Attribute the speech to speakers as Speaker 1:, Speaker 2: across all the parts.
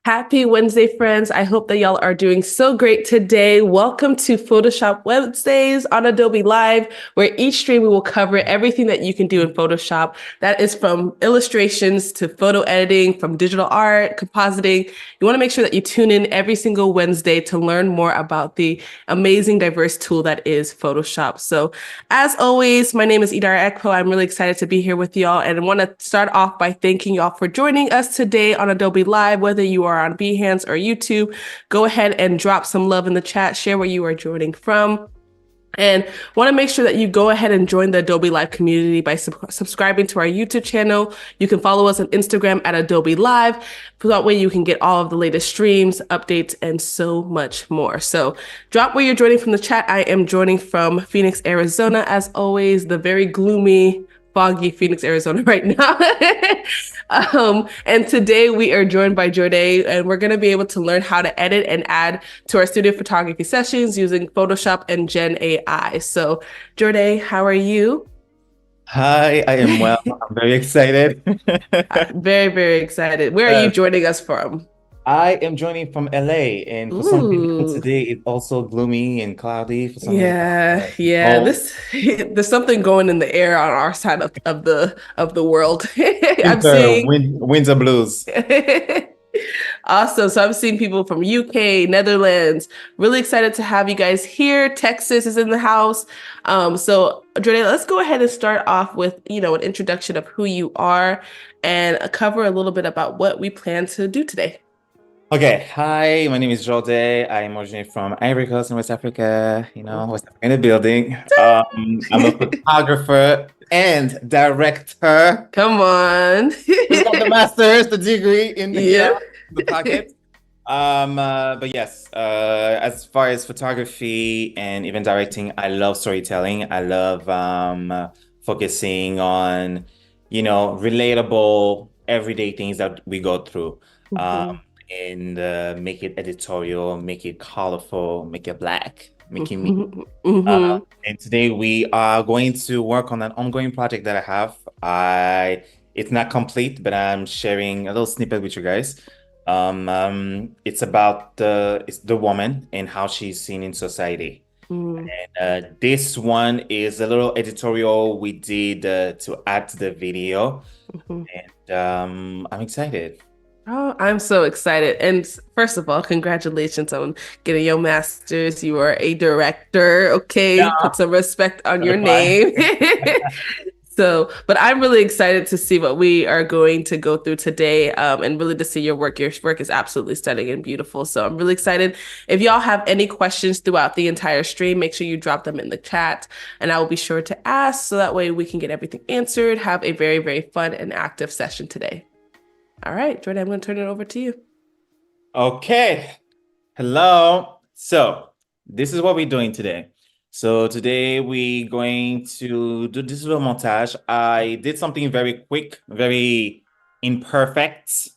Speaker 1: Happy Wednesday, friends. I hope that y'all are doing so great today. Welcome to Photoshop Wednesdays on Adobe Live, where each stream we will cover everything that you can do in Photoshop. That is from illustrations to photo editing, from digital art, compositing. You want to make sure that you tune in every single Wednesday to learn more about the amazing, diverse tool that is Photoshop. So, as always, my name is Idara Ekpo. I'm really excited to be here with y'all, and I want to start off by thanking y'all for joining us today on Adobe Live, whether you are on Behance or YouTube. Go ahead and drop some love in the chat, share where you are joining from. And want to make sure that you go ahead and join the Adobe Live community by subscribing to our YouTube channel. You can follow us on Instagram at Adobe Live. That way you can get all of the latest streams, updates, and so much more. So drop where you're joining from the chat. I am joining from Phoenix, Arizona, as always, the very gloomy, foggy Phoenix, Arizona right now. And today we are joined by Jordé, and we're going to be able to learn how to edit and add to our studio photography sessions using Photoshop and GenAI. So Jordé, how are you?
Speaker 2: Hi, I am well. I'm very excited.
Speaker 1: Very, very excited. Where are you
Speaker 2: Uh,
Speaker 1: joining us from?
Speaker 2: I am joining from LA, and for some people
Speaker 1: Ooh.
Speaker 2: today it's also gloomy and cloudy. For some people,
Speaker 1: Yeah.
Speaker 2: cold.
Speaker 1: This there's something going in the air on our side of the world. I'm
Speaker 2: Winter,
Speaker 1: seeing
Speaker 2: winter blues.
Speaker 1: Awesome. So I'm seeing people from UK, Netherlands. Really excited to have you guys here. Texas is in the house. So Jordan, let's go ahead and start off with, an introduction of who you are and cover a little bit about what we plan to do today.
Speaker 2: Okay, hi, my name is Jordé. I'm originally from Ivory Coast in West Africa, West Africa in the building. I'm a photographer and director.
Speaker 1: Come on.
Speaker 2: We've got the master's, the degree in here,
Speaker 1: Yep.
Speaker 2: in the pocket. But yes, as far as photography and even directing, I love storytelling. I love focusing on, relatable everyday things that we go through.
Speaker 1: Mhm.
Speaker 2: And make it editorial, make it colorful, make it black, make it me.
Speaker 1: Mhm. Mhm.
Speaker 2: And today we are going to work on an ongoing project that I have. It's not complete, but I'm sharing a little snippet with you guys. It's about the woman and how she's seen in society.
Speaker 1: Mhm.
Speaker 2: This one is a little editorial we did to add to the video,
Speaker 1: Mhm.
Speaker 2: and I'm excited.
Speaker 1: Oh, I'm so excited. And first of all, congratulations on getting your master's. You are a director.
Speaker 2: Yeah,
Speaker 1: Okay, put some respect on your
Speaker 2: butterfly.
Speaker 1: name. But I'm really excited to see what we are going to go through today, and really to see your work. Your work is absolutely stunning and beautiful. So I'm really excited. If y'all have any questions throughout the entire stream, make sure you drop them in the chat, and I will be sure to ask so that way we can get everything answered. Have a very, very fun and active session today. All right, Jordan, I'm going to turn it over to you.
Speaker 2: Okay. Hello. So this is what we're doing today. So today we're going to do this little montage. I did something very quick, very imperfect,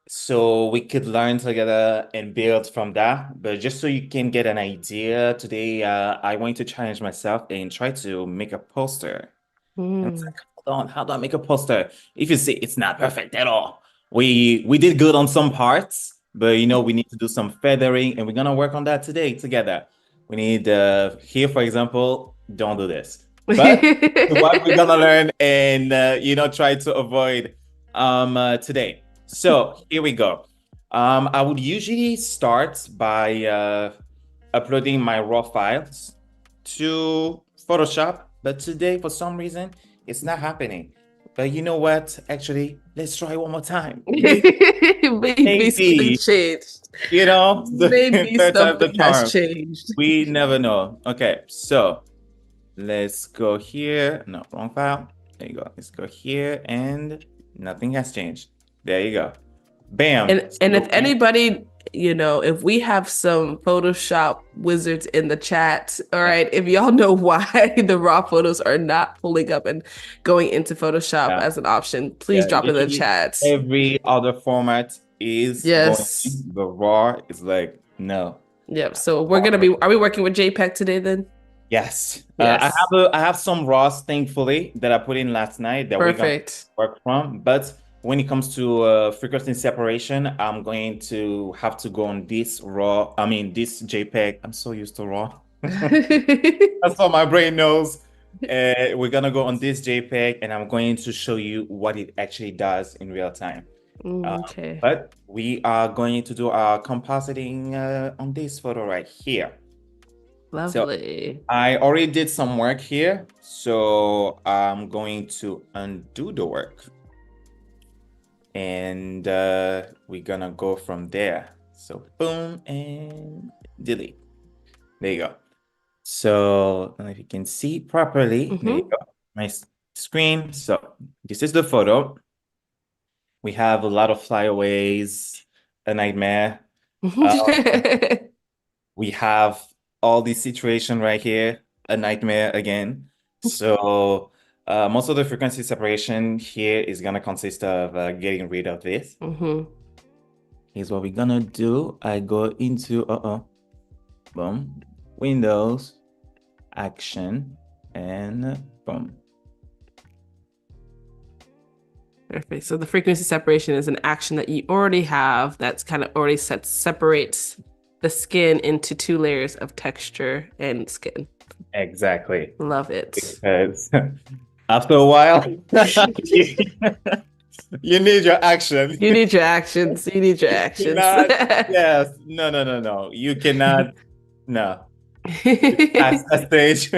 Speaker 2: so we could learn together and build from that. But just so you can get an idea, today I want to challenge myself and try to make a poster. And it's
Speaker 1: Mm.
Speaker 2: like, hold on, how do I make a poster? If you see, it's not perfect at all. We did good on some parts, but we need to do some feathering, and we're gonna work on that today together. We need here, for example, don't do this. But what we're gonna learn and try to avoid today. So here we go. I would usually start by uploading my raw files to Photoshop, but today for some reason it's not happening. But you know what? Actually, let's try one more time.
Speaker 1: Maybe something
Speaker 2: Maybe,
Speaker 1: changed.
Speaker 2: the
Speaker 1: Maybe
Speaker 2: third time's the
Speaker 1: something has
Speaker 2: charm.
Speaker 1: changed.
Speaker 2: We never know. Okay, so let's go here. No, wrong file. There you go. Let's go here, and nothing has changed. There you go. Bam.
Speaker 1: And if anybody, if we have some Photoshop wizards in the chat, all right, if y'all know why the raw photos are not pulling up and going into Photoshop
Speaker 2: Yeah,
Speaker 1: as an option, please
Speaker 2: yeah.
Speaker 1: drop in the
Speaker 2: Literally
Speaker 1: chat.
Speaker 2: every other format is going.
Speaker 1: Yes.
Speaker 2: The raw is like no.
Speaker 1: Yep. So are we working with JPEG today then?
Speaker 2: Yes.
Speaker 1: Yes.
Speaker 2: I have some raws, thankfully, that I put in last night that we're gonna
Speaker 1: Perfect.
Speaker 2: work from. But when it comes to frequency separation, I'm going to have to go on this this JPEG. I'm so used to RAW. That's what my brain knows. We're gonna go on this JPEG, and I'm going to show you what it actually does in real time.
Speaker 1: Okay.
Speaker 2: But we are going to do our compositing on this photo right here. So
Speaker 1: Lovely.
Speaker 2: I already did some work here, so I'm going to undo the work. And we're gonna go from there. So boom and delete. There you go. So I don't know if you can see properly. There you go. My screen. So this is the photo. We have a lot of flyaways, a nightmare. We have all these situation right here, a nightmare again. So most of the frequency separation here is gonna consist of getting rid of this. Here's what we're gonna do. I go into boom, Windows, Action, and boom.
Speaker 1: Perfect. So the frequency separation is an action that you already have that's kind of already separates the skin into two layers of texture and skin.
Speaker 2: Exactly.
Speaker 1: Love it.
Speaker 2: Because after a while, you need your action.
Speaker 1: You need your actions. You need your actions.
Speaker 2: Yes. No. You cannot. No. Past that stage.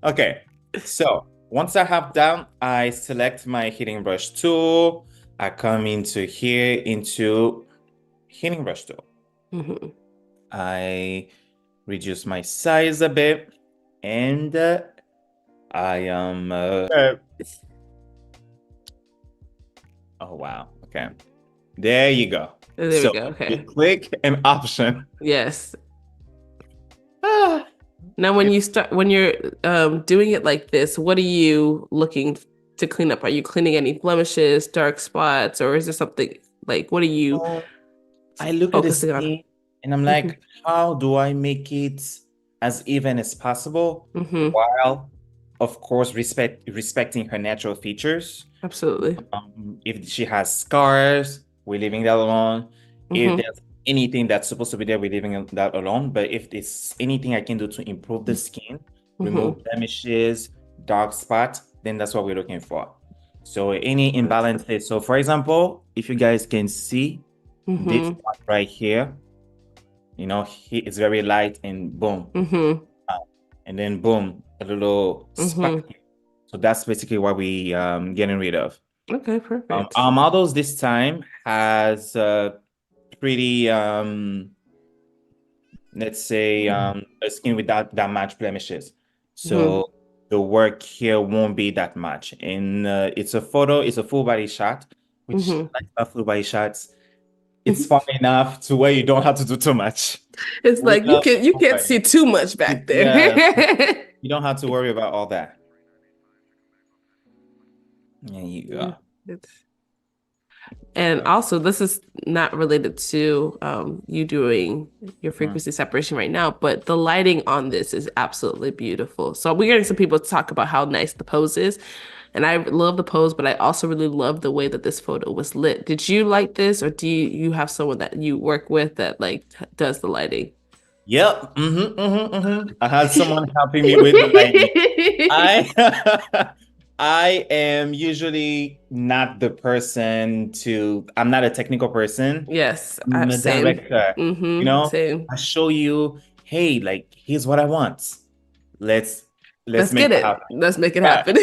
Speaker 2: Okay. So once I have done, I select my heating brush tool. I come into here into heating brush tool. I reduce my size a bit, and I am. Oh wow! Okay, there you go.
Speaker 1: There we go. Okay.
Speaker 2: You click an option.
Speaker 1: Yes. Now, when you're doing it like this, what are you looking to clean up? Are you cleaning any blemishes, dark spots, or is there something like what are you
Speaker 2: I look at this
Speaker 1: focusing on?
Speaker 2: and I'm like, how do I make it as even as possible while, of course, respecting her natural features?
Speaker 1: Absolutely.
Speaker 2: If she has scars, we're leaving that alone. If there's anything that's supposed to be there, we're leaving that alone. But if there's anything I can do to improve the skin, remove blemishes, dark spots, then that's what we're looking for. So any imbalances. So for example, if you guys can see this one right here, you know, it's very light and boom. And then boom, a little spot. So that's basically what we getting rid of.
Speaker 1: Okay, perfect.
Speaker 2: Our models this time has pretty let's say a skin without that much blemishes. So the work here won't be that much. And it's a full body shot, which like full body shots, it's far enough to where you don't have to do too much.
Speaker 1: It's like you can't see too much back there.
Speaker 2: Yeah, you don't have to worry about all that. There you go.
Speaker 1: And also, this is not related to you doing your frequency separation right now, but the lighting on this is absolutely beautiful. So we're getting some people to talk about how nice the pose is. And I love the pose, but I also really love the way that this photo was lit. Did you like this, or do you have someone that you work with that like does the lighting?
Speaker 2: Yep. I had someone helping me with the lighting. I am usually not the person I'm not a technical person.
Speaker 1: Yes,
Speaker 2: I'm a
Speaker 1: same.
Speaker 2: director. You know,
Speaker 1: same.
Speaker 2: I show you, hey, like, here's what I want. Let's make
Speaker 1: get it.
Speaker 2: happen.
Speaker 1: Let's make it happen.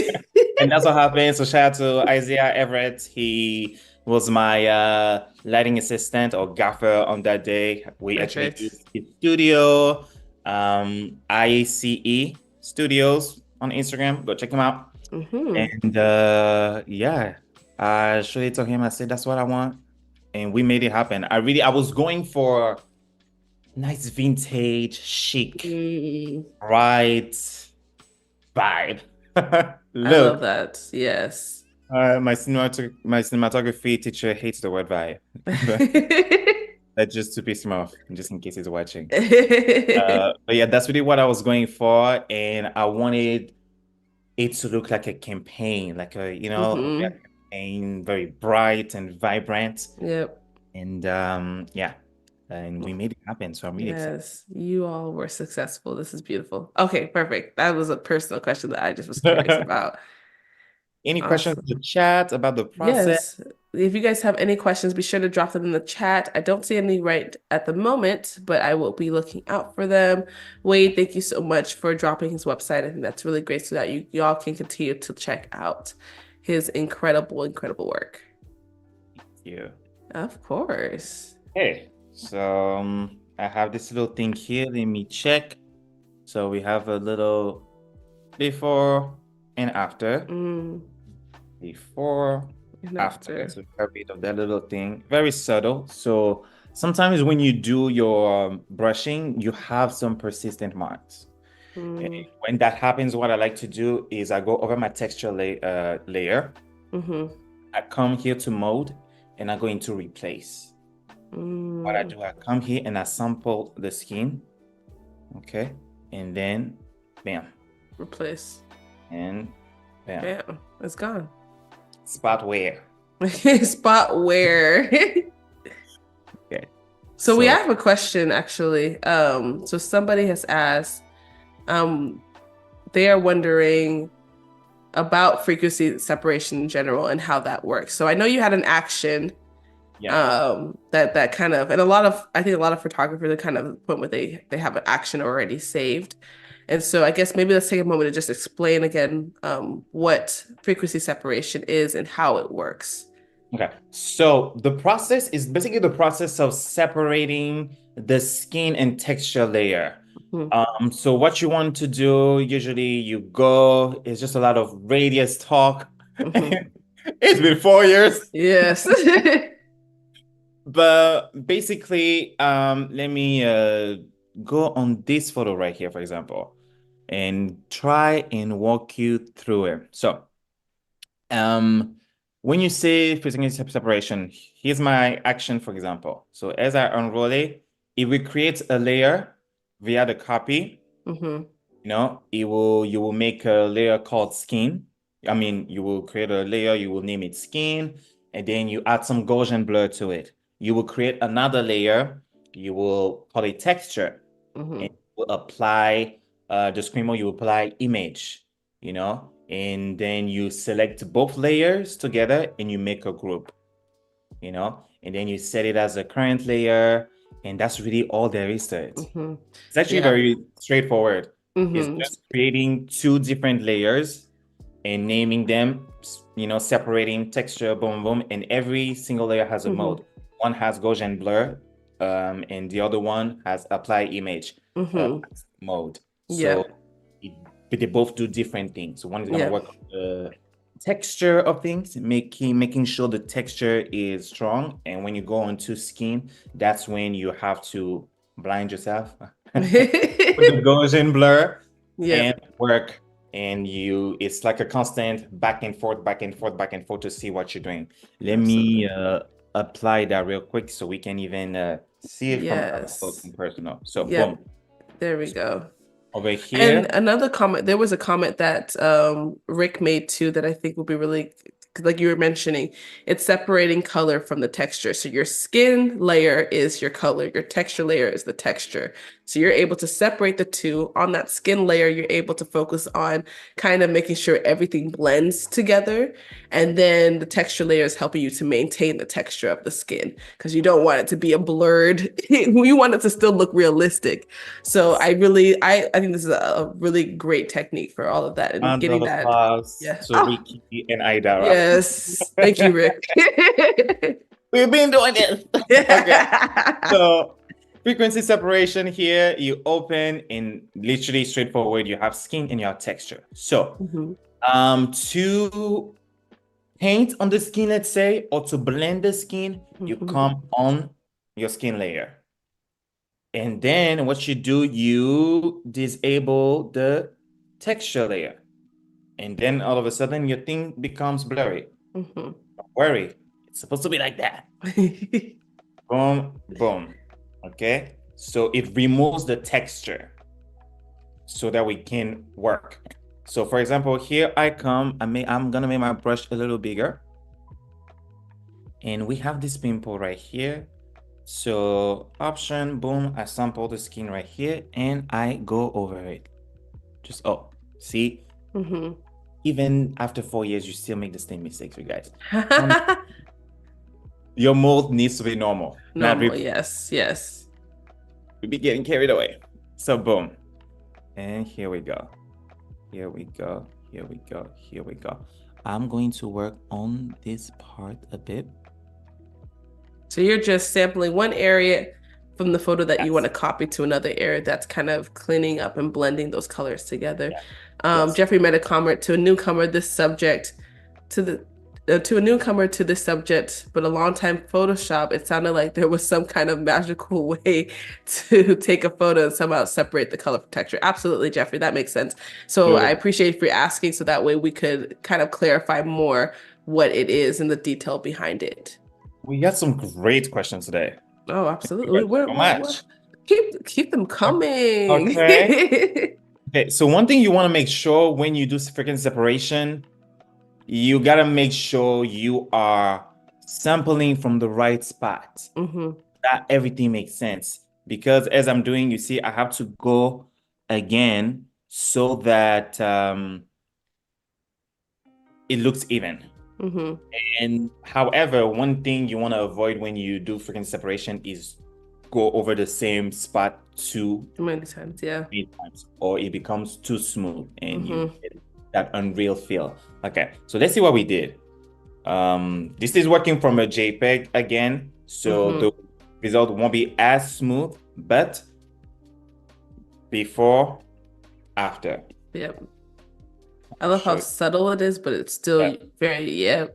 Speaker 2: And that's what happened. So shout out to Isaiah Everett. He was my lighting assistant or gaffer on that day. We actually used his studio, ICE Studios on Instagram. Go check him out. And yeah, I showed it to him. I said, that's what I want. And we made it happen. I was going for nice vintage, chic, bright vibe.
Speaker 1: I love that. Yes.
Speaker 2: My cinematography teacher hates the word vibe. That's just to piss him off, just in case he's watching. But yeah, that's really what I was going for. And I wanted it to look like a campaign, like a, and very bright and vibrant.
Speaker 1: Yep.
Speaker 2: And yeah, and we made it happen. So I'm really excited.
Speaker 1: Yes, you all were successful. This is beautiful. Okay, perfect. That was a personal question that I just was curious about.
Speaker 2: Any questions in
Speaker 1: Awesome.
Speaker 2: the chat about the process?
Speaker 1: Yes. If you guys have any questions, be sure to drop them in the chat. I don't see any right at the moment, but I will be looking out for them. Wade, thank you so much for dropping his website. I think that's really great so that y'all can continue to check out his incredible, incredible work.
Speaker 2: Yeah.
Speaker 1: Of course.
Speaker 2: Okay. So I have this little thing here. Let me check. So we have a little before and after.
Speaker 1: Mm,
Speaker 2: Before,
Speaker 1: and
Speaker 2: after.
Speaker 1: after.
Speaker 2: So a bit of that little thing. Very subtle. So sometimes when you do your brushing, you have some persistent marks. And
Speaker 1: Mm,
Speaker 2: when that happens, what I like to do is I go over my texture layer.
Speaker 1: mm-hmm.
Speaker 2: I come here to mode and I go into replace. What I
Speaker 1: Mm,
Speaker 2: do, I come here and I sample the skin. Okay. And then bam.
Speaker 1: replace.
Speaker 2: And bam.
Speaker 1: Bam. It's gone.
Speaker 2: Spot where.
Speaker 1: Spot where.
Speaker 2: Okay.
Speaker 1: So we
Speaker 2: So
Speaker 1: have a question actually. So somebody has asked, they are wondering about frequency separation in general and how that works. So I know you had an action
Speaker 2: yeah.
Speaker 1: that kind of, and I think a lot of photographers are kind of the point where they have an action already saved. And so I guess maybe let's take a moment to just explain again what frequency separation is and how it works.
Speaker 2: Okay. So the process is basically the process of separating the skin and texture layer.
Speaker 1: Hmm.
Speaker 2: So what you want to do, usually you go, it's just a lot of radius talk.
Speaker 1: Hmm.
Speaker 2: It's been 4 years.
Speaker 1: Yes.
Speaker 2: But basically, let me go on this photo right here, for example, and try and walk you through it. So, when you say physical separation, here's my action, for example. So as I unroll it, it will create a layer via the copy.
Speaker 1: Hmm.
Speaker 2: You will make a layer called skin. I mean, you will create a layer, you will name it skin, and then you add some Gaussian blur to it. You will create another layer, you will call it texture, and
Speaker 1: Hmm.
Speaker 2: you will apply the screamer, you apply image, and then you select both layers together and you make a group, and then you set it as a current layer, and that's really all there is to it.
Speaker 1: Hmm.
Speaker 2: It's actually
Speaker 1: Yeah.
Speaker 2: very straightforward. It's
Speaker 1: Hmm.
Speaker 2: just creating two different layers and naming them, separating texture, boom, boom, and every single layer has a
Speaker 1: Hmm.
Speaker 2: mode. One has Gaussian blur, and the other one has apply image
Speaker 1: Hmm.
Speaker 2: mode. So
Speaker 1: Yep.
Speaker 2: but they both do different things. One is gonna
Speaker 1: Yep.
Speaker 2: work on the texture of things, making sure the texture is strong. And when you go onto skin, that's when you have to blind yourself with the Gaussian blur and
Speaker 1: Yep.
Speaker 2: work. And it's like a constant back and forth, back and forth, back and forth to see what you're doing. Let me
Speaker 1: Absolutely.
Speaker 2: apply that real quick so we can even see it from up close
Speaker 1: Yes.
Speaker 2: and personal. So boom.
Speaker 1: Yep. There we
Speaker 2: So
Speaker 1: go.
Speaker 2: over
Speaker 1: And
Speaker 2: here,
Speaker 1: another comment, there was a comment that Rick made too that I think would be really, like you were mentioning, it's separating color from the texture. So your skin layer is your color, your texture layer is the texture. So you're able to separate the two. On that skin layer, you're able to focus on kind of making sure everything blends together. And then the texture layer is helping you to maintain the texture of the skin because you don't want it to be a blurred, you want it to still look realistic. So I think this is a really great technique for all of that and
Speaker 2: round
Speaker 1: getting
Speaker 2: of
Speaker 1: that.
Speaker 2: applause
Speaker 1: Yeah.
Speaker 2: to
Speaker 1: Oh,
Speaker 2: Ricky and Idara.
Speaker 1: yes. Thank you, Rick.
Speaker 2: We've been doing this. Okay.
Speaker 1: Yeah.
Speaker 2: So frequency separation here, you open in literally straightforward. You have skin and you have texture. So
Speaker 1: Mhm,
Speaker 2: to paint on the skin, let's say, or to blend the skin, you
Speaker 1: mhm,
Speaker 2: come on your skin layer. And then what you do, you disable the texture layer. And then all of a sudden your thing becomes blurry.
Speaker 1: mhm.
Speaker 2: Don't worry. It's supposed to be like that. Boom, boom. Okay. So it removes the texture so that we can work. So for example, here I come, I'm gonna make my brush a little bigger. and we have this pimple right here. So option, boom, I sample the skin right here and I go over it. Just, oh, see, even after 4 years, you still make the same mistakes, you guys. Your mold needs to be normal.
Speaker 1: Normal, yes, yes.
Speaker 2: We'd be getting carried away. So boom. And here we go. Here we go. Here we go. Here we go. I'm going to work on this part a bit.
Speaker 1: So you're just sampling one area from the photo that you want to copy to another area that's kind of cleaning up and blending those colors together. Jeffrey made a comment to a newcomer this subject to a newcomer to this subject, but a long time Photoshop, it sounded like there was some kind of magical way to take a photo and somehow separate the color from texture. Absolutely, Jeffrey, that makes sense. So I appreciate you asking, so that way we could kind of clarify more what it is and the detail behind it.
Speaker 2: We got some great questions today.
Speaker 1: Oh, absolutely. Keep them coming.
Speaker 2: Okay. Okay, so one thing you want to make sure when you do freaking separation, you got to make sure you are sampling from the right spot. That everything makes sense. Because as I'm doing, you see, I have to go again so that it looks even. And however, one thing you want to avoid when you do freaking separation is go over the same spot too
Speaker 1: many times,
Speaker 2: or it becomes too smooth and you get that unreal feel. Okay, so let's see what we did. This is working from a JPEG again, so the result won't be as smooth, but before, after.
Speaker 1: Yep. I love how subtle it is, but it's still very,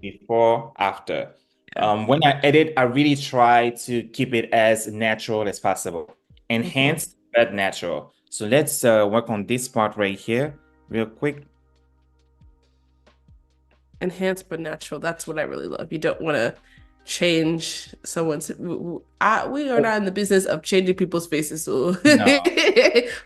Speaker 2: Before, after. When I edit, I really try to keep it as natural as possible. Enhanced, but natural. So let's work on this part right here real quick.
Speaker 1: Enhanced, but natural. That's what I really love. You don't want to change someone's... we are not in the business of changing people's faces. So no.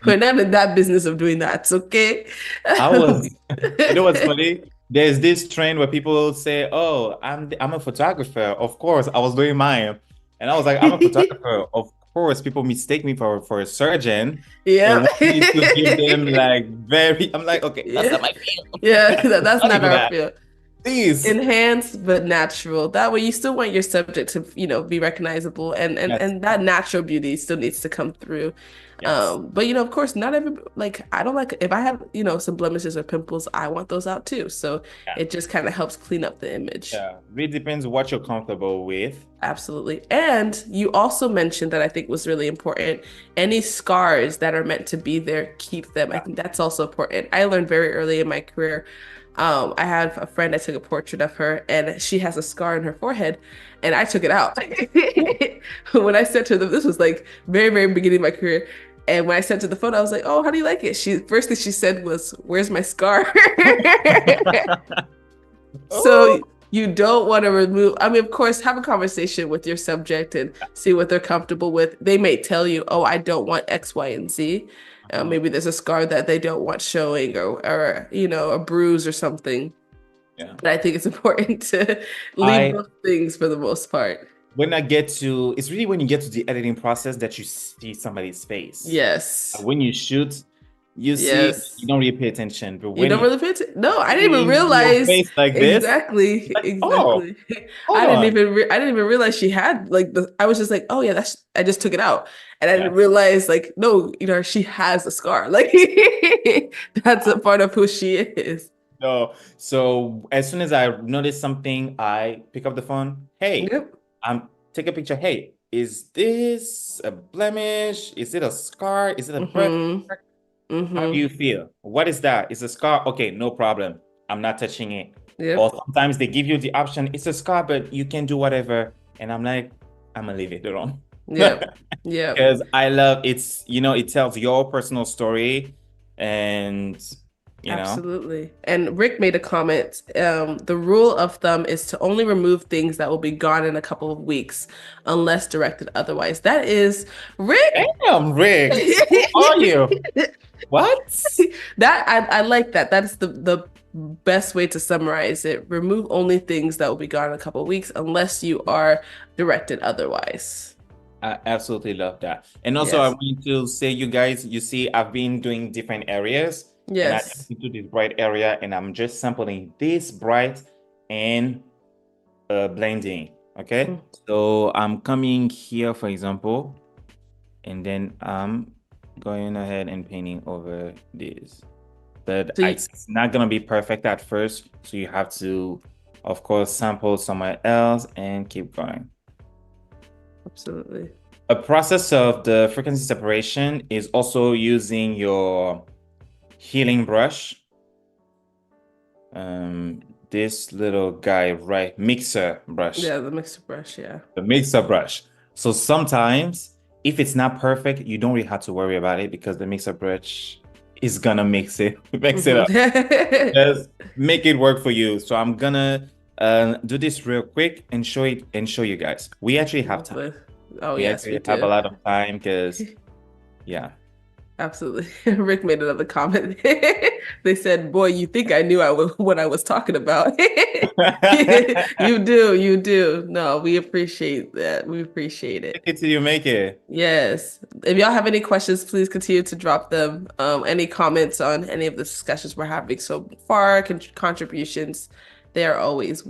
Speaker 1: We're not in that business of doing that. Okay.
Speaker 2: You know what's funny? There's this trend where people say, "Oh, I'm a photographer." Of course, I was doing mine, and I was like, "I'm a photographer." Of course, people mistake me for a surgeon.
Speaker 1: Yeah,
Speaker 2: and want me to give them like very. I'm like, okay, that's not my field.
Speaker 1: Yeah, that's not our field.
Speaker 2: Please.
Speaker 1: Enhanced but natural. That way, you still want your subject to, be recognizable, and that natural beauty still needs to come through. Yes. But of course, not every I don't like if I have some blemishes or pimples, I want those out too. So it just kind of helps clean up the image.
Speaker 2: Yeah, really depends what you're comfortable with.
Speaker 1: Absolutely. And you also mentioned that I think was really important. Any scars that are meant to be there, keep them. I think that's also important. I learned very early in my career. I have a friend, I took a portrait of her and she has a scar on her forehead and I took it out. When I sent her this was very, very beginning of my career. And when I sent her the photo, I was like, "Oh, how do you like it?" First thing she said was, "Where's my scar?" So you don't want to remove, of course, have a conversation with your subject and see what they're comfortable with. They may tell you, "Oh, I don't want X, Y, and Z." Maybe there's a scar that they don't want showing or a bruise or something. Yeah. But I think it's important to leave those things for the most part.
Speaker 2: When it's really when you get to the editing process that you see somebody's face.
Speaker 1: Yes.
Speaker 2: When you shoot, you see, you don't really pay attention. But when
Speaker 1: you don't really pay attention. No, I didn't even realize.
Speaker 2: Face like this,
Speaker 1: exactly. I didn't even realize she had I was just like, "Oh yeah, I just took it out." And I didn't realize no, she has a scar. That's a part of who she is.
Speaker 2: No. So as soon as I notice something, I pick up the phone. Hey, take a picture. Hey, is this a blemish? Is it a scar? Is it a birthmark? How do you feel? What is that? It's a scar. Okay, no problem. I'm not touching it. Yep. Or sometimes they give you the option, it's a scar, but you can do whatever. And I'm like, I'm gonna leave it alone.
Speaker 1: Yeah.
Speaker 2: Because I love it tells your personal story and
Speaker 1: Absolutely. And Rick made a comment. The rule of thumb is to only remove things that will be gone in a couple of weeks, unless directed otherwise. That is Rick.
Speaker 2: Damn, Rick. Who are you? What?
Speaker 1: That I like that. That's the best way to summarize it, remove only things that will be gone in a couple of weeks unless you are directed otherwise.
Speaker 2: I absolutely love that. And also, I
Speaker 1: Yes.
Speaker 2: want to say, you guys, you see, I've been doing different areas, and I
Speaker 1: Yes.
Speaker 2: into this bright area, and I'm just sampling this bright and blending. Okay,
Speaker 1: Mm.
Speaker 2: so I'm coming here, for example, and then I'm going ahead and painting over this. But
Speaker 1: So
Speaker 2: it's not gonna be perfect at first, so you have to, of course, sample somewhere else and keep going.
Speaker 1: absolutely.
Speaker 2: A process of the frequency separation is also using your healing brush. This little guy, right? Mixer brush.
Speaker 1: Yeah, the mixer brush, yeah.
Speaker 2: The mixer brush. So sometimes, if it's not perfect, you don't really have to worry about it because the mixer brush is gonna mix it up.
Speaker 1: Mhm.
Speaker 2: Just make it work for you. So I'm gonna do this real quick and show you guys. We actually have time.
Speaker 1: Lovely. Oh,
Speaker 2: We
Speaker 1: yes, we
Speaker 2: actually have a
Speaker 1: do.
Speaker 2: lot of time because, yeah.
Speaker 1: Absolutely. Rick made another comment. They said, "Boy, you think I knew what I was talking about." You do, you do. No, we appreciate that. We appreciate
Speaker 2: Take
Speaker 1: it.
Speaker 2: it till you make it.
Speaker 1: Yes. If y'all have any questions, please continue to drop them. Any comments on any of the discussions we're having so far, contributions, they are always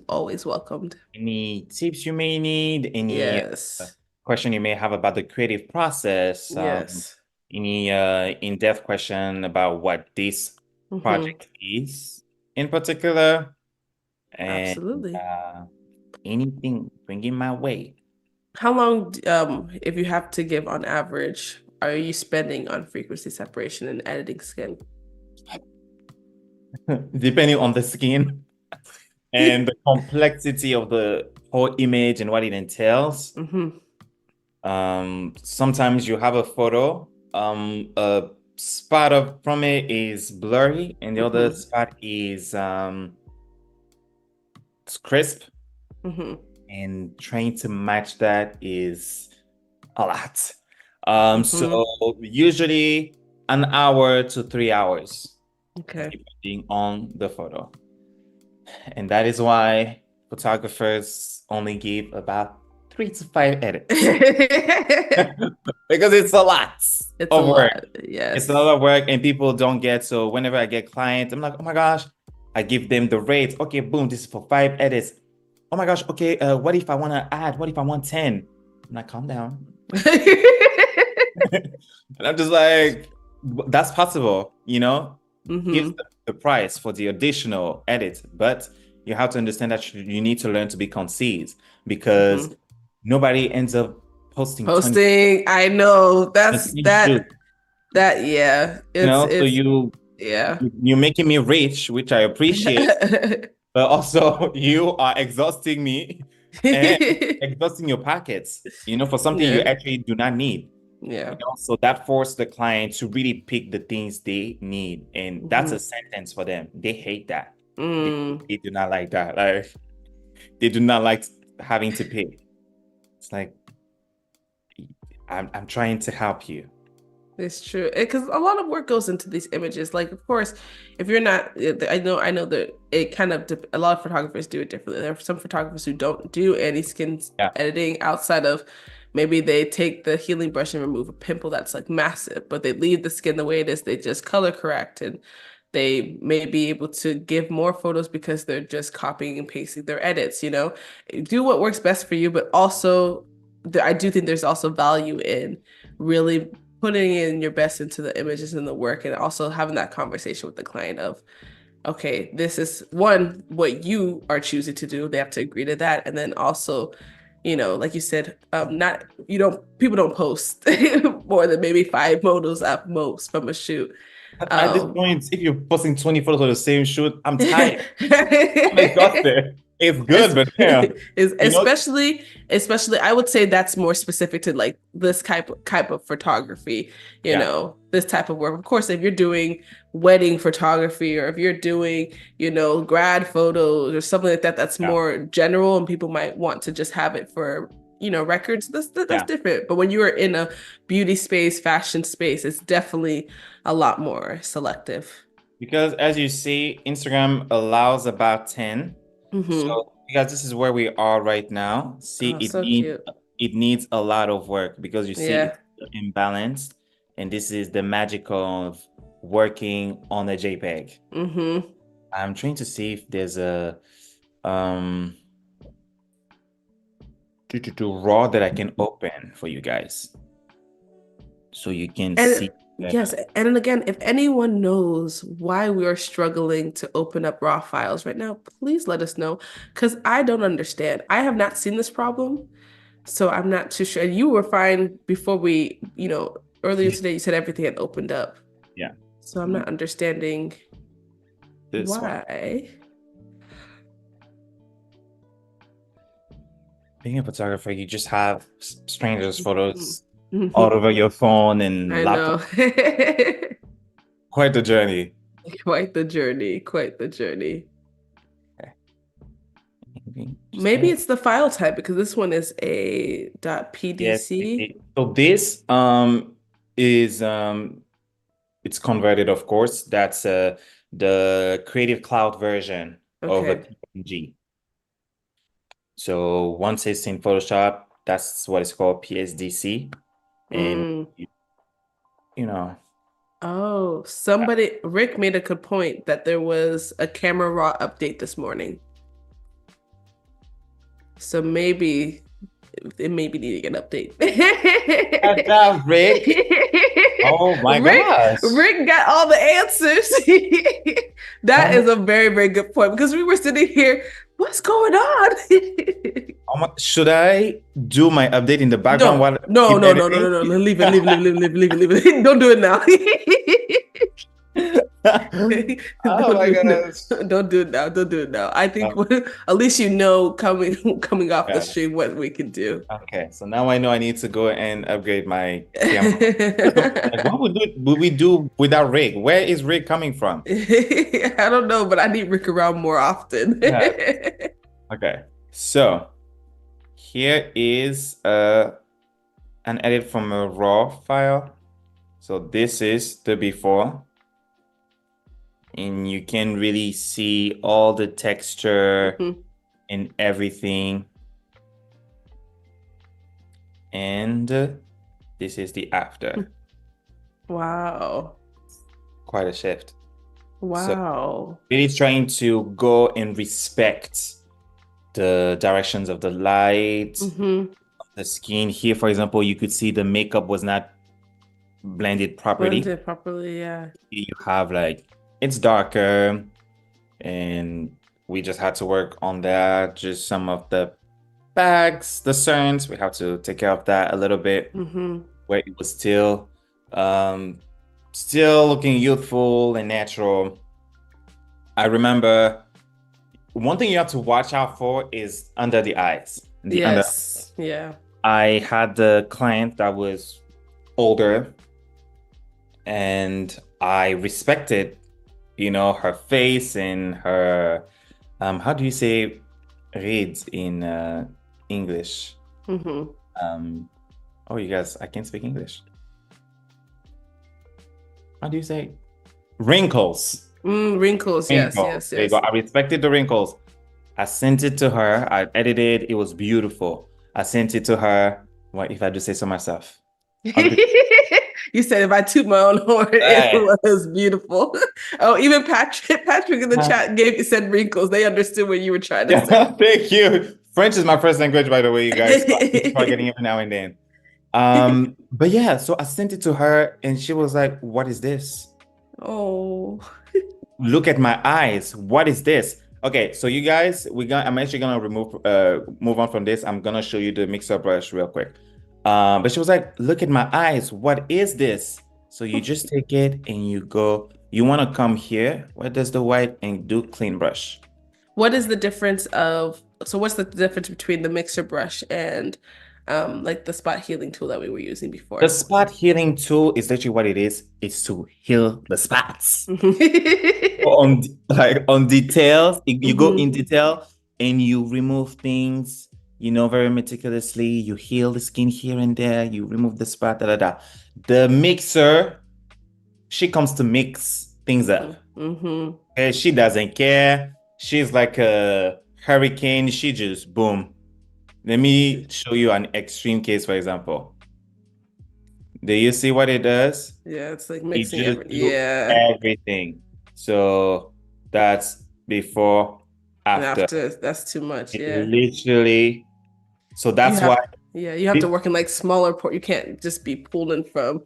Speaker 1: welcomed.
Speaker 2: Any tips you may need, any
Speaker 1: Yes.
Speaker 2: question you may have about the creative process,
Speaker 1: Yes.
Speaker 2: any in-depth question about what this
Speaker 1: Hmm.
Speaker 2: project is in particular, and
Speaker 1: Absolutely.
Speaker 2: anything, bring it my way.
Speaker 1: How long, if you have to give on average, are you spending on frequency separation and editing skin?
Speaker 2: Depending on the skin and the complexity of the whole image and what it entails.
Speaker 1: Hmm.
Speaker 2: Sometimes you have a photo, a spot of from it is blurry, and the other
Speaker 1: Hmm.
Speaker 2: spot is it's crisp,
Speaker 1: Hmm.
Speaker 2: and trying to match that is a lot. So
Speaker 1: Hmm.
Speaker 2: usually an hour to 3 hours,
Speaker 1: Okay.
Speaker 2: depending on the photo. And that is why photographers only give about 3 to 5 edits because it's a lot
Speaker 1: It's a
Speaker 2: of work.
Speaker 1: lot.
Speaker 2: It's a lot
Speaker 1: Yes.
Speaker 2: of work, and people don't get. So whenever I get clients, I'm like, oh my gosh, I give them the rates. Okay, boom, this is for 5 edits. Oh my gosh, okay, what if I want to add? What if I want 10? I'm like, calm down. And I'm just like, that's possible, you know? Here's
Speaker 1: Hmm.
Speaker 2: the price for the additional edit, but you have to understand that you need to learn to be concise because
Speaker 1: Hmm.
Speaker 2: nobody ends up posting 20
Speaker 1: Posting, I know
Speaker 2: the
Speaker 1: that's
Speaker 2: same shoot,
Speaker 1: yeah.
Speaker 2: you know? So
Speaker 1: It's yeah.
Speaker 2: you're making me rich, which I appreciate, but also you are exhausting me and exhausting your pockets, for something you
Speaker 1: Yeah.
Speaker 2: actually do not need.
Speaker 1: Yeah.
Speaker 2: So that forced the client to really pick the things they need, and that's
Speaker 1: Hmm.
Speaker 2: a sentence for them. They hate that. They,
Speaker 1: Mm.
Speaker 2: they do not like that. Like they do not like having to pick. It's like I'm trying to help you.
Speaker 1: It's true because a lot of work goes into these images. Like, of course, if you're not, I know that it kind of a lot of photographers do it differently. There are some photographers who don't do any skin
Speaker 2: Yeah,
Speaker 1: editing outside of maybe they take the healing brush and remove a pimple that's like massive, but they leave the skin the way it is. They just color correct and they may be able to give more photos because they're just copying and pasting their edits. Do what works best for you, but also I do think there's also value in really putting in your best into the images and the work and also having that conversation with the client of okay, this is one what you are choosing to do, they have to agree to that, and then also like you said, not you don't people don't post more than maybe 5 photos at most from a shoot.
Speaker 2: at this
Speaker 1: um
Speaker 2: point, if you're posting 20 photos of the same shoot, I'm tired. I'm exhausted. It's good,
Speaker 1: Es-
Speaker 2: but yeah,
Speaker 1: is
Speaker 2: you know,
Speaker 1: especially I would say that's more specific to like this type of photography,
Speaker 2: yeah,
Speaker 1: this type of work. Of course, if you're doing wedding photography or if you're doing, grad photos or something like that, that's
Speaker 2: yeah,
Speaker 1: more general and people might want to just have it for, records. That's
Speaker 2: yeah.
Speaker 1: different. But when you are in a beauty space, fashion space, it's definitely a lot more selective.
Speaker 2: because as you see, Instagram allows about 10.
Speaker 1: Mm-hmm.
Speaker 2: So because this is where we are right now, see
Speaker 1: Oh, so cute.
Speaker 2: it needs a lot of work because you see
Speaker 1: Yeah.
Speaker 2: it's imbalanced, and this is the magic of working on a JPEG.
Speaker 1: Mm-hmm.
Speaker 2: I'm trying to see if there's a um raw that I can open for you guys so you can
Speaker 1: And
Speaker 2: see
Speaker 1: yes,
Speaker 2: better.
Speaker 1: and then again, if anyone knows why we are struggling to open up raw files right now, please let us know because I don't understand. I have not seen this problem, so I'm not too sure. You were fine before earlier today you said everything had opened up.
Speaker 2: Yeah,
Speaker 1: So I'm not understanding
Speaker 2: this one.
Speaker 1: why.
Speaker 2: Being a photographer, you just have strangers' photos all
Speaker 1: Mhm.
Speaker 2: over your phone and
Speaker 1: I
Speaker 2: laptop.
Speaker 1: know.
Speaker 2: Quite the journey.
Speaker 1: Quite the journey, quite the journey.
Speaker 2: Okay. Maybe just
Speaker 1: Maybe
Speaker 2: get
Speaker 1: it's the file type because this one is a
Speaker 2: yes.
Speaker 1: .pdc.
Speaker 2: So this is it's converted, of course. That's the Creative Cloud version of a
Speaker 1: Okay.
Speaker 2: PNG. So once it's in Photoshop, that's what it's called PSDC. And
Speaker 1: Mm.
Speaker 2: you know,
Speaker 1: Oh, somebody, Rick made a good point that there was a camera raw update this morning. So maybe it may be needing an update.
Speaker 2: good job, Rick. Oh my gosh.
Speaker 1: Rick got all the answers. That is a very, very good point because we were sitting here, what's going on?
Speaker 2: Should I do my update in the background
Speaker 1: No,
Speaker 2: while I
Speaker 1: no,
Speaker 2: keep
Speaker 1: no, no, no, no,
Speaker 2: editing?
Speaker 1: no. Leave it, leave it, leave it, leave it, leave it, leave it. Don't do it now.
Speaker 2: Oh
Speaker 1: Don't
Speaker 2: my
Speaker 1: do
Speaker 2: gosh.
Speaker 1: it. Don't do it now. Don't do it now. I think
Speaker 2: Oh,
Speaker 1: at least you know coming off the
Speaker 2: got it.
Speaker 1: stream what we can do.
Speaker 2: Okay, so now I know I need to go and upgrade my camera. Like, what would we do without Rick? Where is Rick coming from?
Speaker 1: I don't know, but I need Rick around more often.
Speaker 2: Yeah. Okay. So here is an edit from a raw file. So this is the before, and you can really see all the texture
Speaker 1: Mhm.
Speaker 2: and everything. And this is the after.
Speaker 1: Wow.
Speaker 2: Quite a shift. So
Speaker 1: Wow.
Speaker 2: really trying to go and respect the directions of the light,
Speaker 1: Hmm.
Speaker 2: the skin. Here, for example, you could see the makeup was not blended properly.
Speaker 1: Blended properly, yeah.
Speaker 2: You have like it's darker, and we just had to work on that. Just some of the bags, the cerns, we have to take care of that a little bit,
Speaker 1: Hmm.
Speaker 2: where it was um still looking youthful and natural. I remember one thing you have to watch out for is under the eyes. The under
Speaker 1: Yes. Yeah.
Speaker 2: I had the client that was older, and I respected, her face and her how do you say reads in English?
Speaker 1: Hmm.
Speaker 2: Oh, you guys, I can't speak English. How do you say wrinkles?
Speaker 1: Wrinkles. Yes.
Speaker 2: Wrinkles.
Speaker 1: Yes.
Speaker 2: There you go.
Speaker 1: Yes.
Speaker 2: I respected the wrinkles. I sent it to her. I edited. It was beautiful. I sent it to her. What if I do say so myself? Ugly.
Speaker 1: You said if I toot my own horn, it
Speaker 2: Hey.
Speaker 1: was beautiful. Oh, even Patrick in the chat said wrinkles. They understood what you were trying to say.
Speaker 2: Thank you. French is my first language, by the way, you guys. So I keep forgetting every now and then. But yeah, so I sent it to her, and she was like, "What is this?
Speaker 1: Oh.
Speaker 2: Look at my eyes. What is this?" Okay, so you guys, I'm actually gonna move on from this. I'm gonna show you the mixer brush real quick. But she was like, "Look at my eyes. What is this?" So you just take it and you go. You want to come here. Where does the white and do clean brush?
Speaker 1: What's the difference between the mixer brush and like the spot healing tool that we were using
Speaker 2: The
Speaker 1: before?
Speaker 2: spot healing tool is literally what it is. It's to heal the spots. On details, you go in
Speaker 1: Hmm.
Speaker 2: detail and you remove things, very meticulously. You heal the skin here and there. You remove the spot, da da da. The mixer, she comes to mix. things up.
Speaker 1: Mm-hmm.
Speaker 2: And she doesn't care. She's like a hurricane. She just boom. Let me show you an extreme case, for example. Do you see what it does?
Speaker 1: Yeah, it's like
Speaker 2: It
Speaker 1: mixing
Speaker 2: just
Speaker 1: everything.
Speaker 2: do
Speaker 1: Yeah.
Speaker 2: everything. So that's before,
Speaker 1: And
Speaker 2: after.
Speaker 1: after that's too much.
Speaker 2: It
Speaker 1: Yeah.
Speaker 2: literally. So
Speaker 1: You
Speaker 2: that's why
Speaker 1: have you have
Speaker 2: this,
Speaker 1: to work in like smaller port. You can't just be pulling from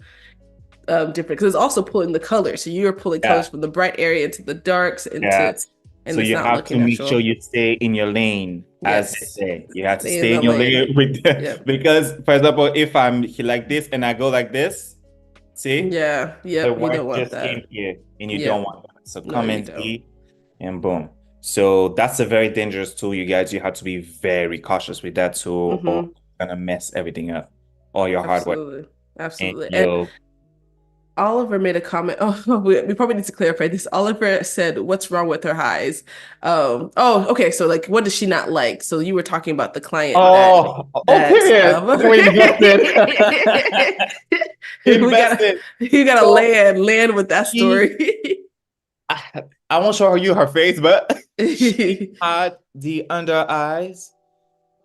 Speaker 1: different because it's also pulling the colors. So you're pulling colors
Speaker 2: yeah,
Speaker 1: from the bright area into the darks
Speaker 2: yeah.
Speaker 1: and
Speaker 2: So
Speaker 1: it's
Speaker 2: you
Speaker 1: not
Speaker 2: have
Speaker 1: looking
Speaker 2: to make sure
Speaker 1: natural.
Speaker 2: you stay in your lane, as they
Speaker 1: Yes.
Speaker 2: say. You have to
Speaker 1: Stay in
Speaker 2: stay
Speaker 1: the
Speaker 2: in your
Speaker 1: lane.
Speaker 2: lane with
Speaker 1: Yeah.
Speaker 2: because, for example, if I'm like this and I go like this, see,
Speaker 1: Yeah.
Speaker 2: the
Speaker 1: Yep. You don't
Speaker 2: work
Speaker 1: want
Speaker 2: just came
Speaker 1: that.
Speaker 2: here, and you don't
Speaker 1: Yep.
Speaker 2: want that. So
Speaker 1: No, you
Speaker 2: Command
Speaker 1: don't.
Speaker 2: D, and boom. So that's a very dangerous tool, you guys. You have to be very cautious with that tool, or
Speaker 1: Mm-hmm.
Speaker 2: you're gonna mess everything up, all your hard work,
Speaker 1: Absolutely.
Speaker 2: and
Speaker 1: Absolutely. And
Speaker 2: you'll.
Speaker 1: Oliver made a comment. Oh, we probably need to clarify this. Oliver said, "What's wrong with her eyes?" Okay. So, like, what does she not like? So, you were talking about the client
Speaker 2: Oh,
Speaker 1: that
Speaker 2: okay. We invested.
Speaker 1: we gotta
Speaker 2: Invested.
Speaker 1: you gotta
Speaker 2: So
Speaker 1: land with that
Speaker 2: she,
Speaker 1: story.
Speaker 2: I won't show you her face, but she had the under eyes.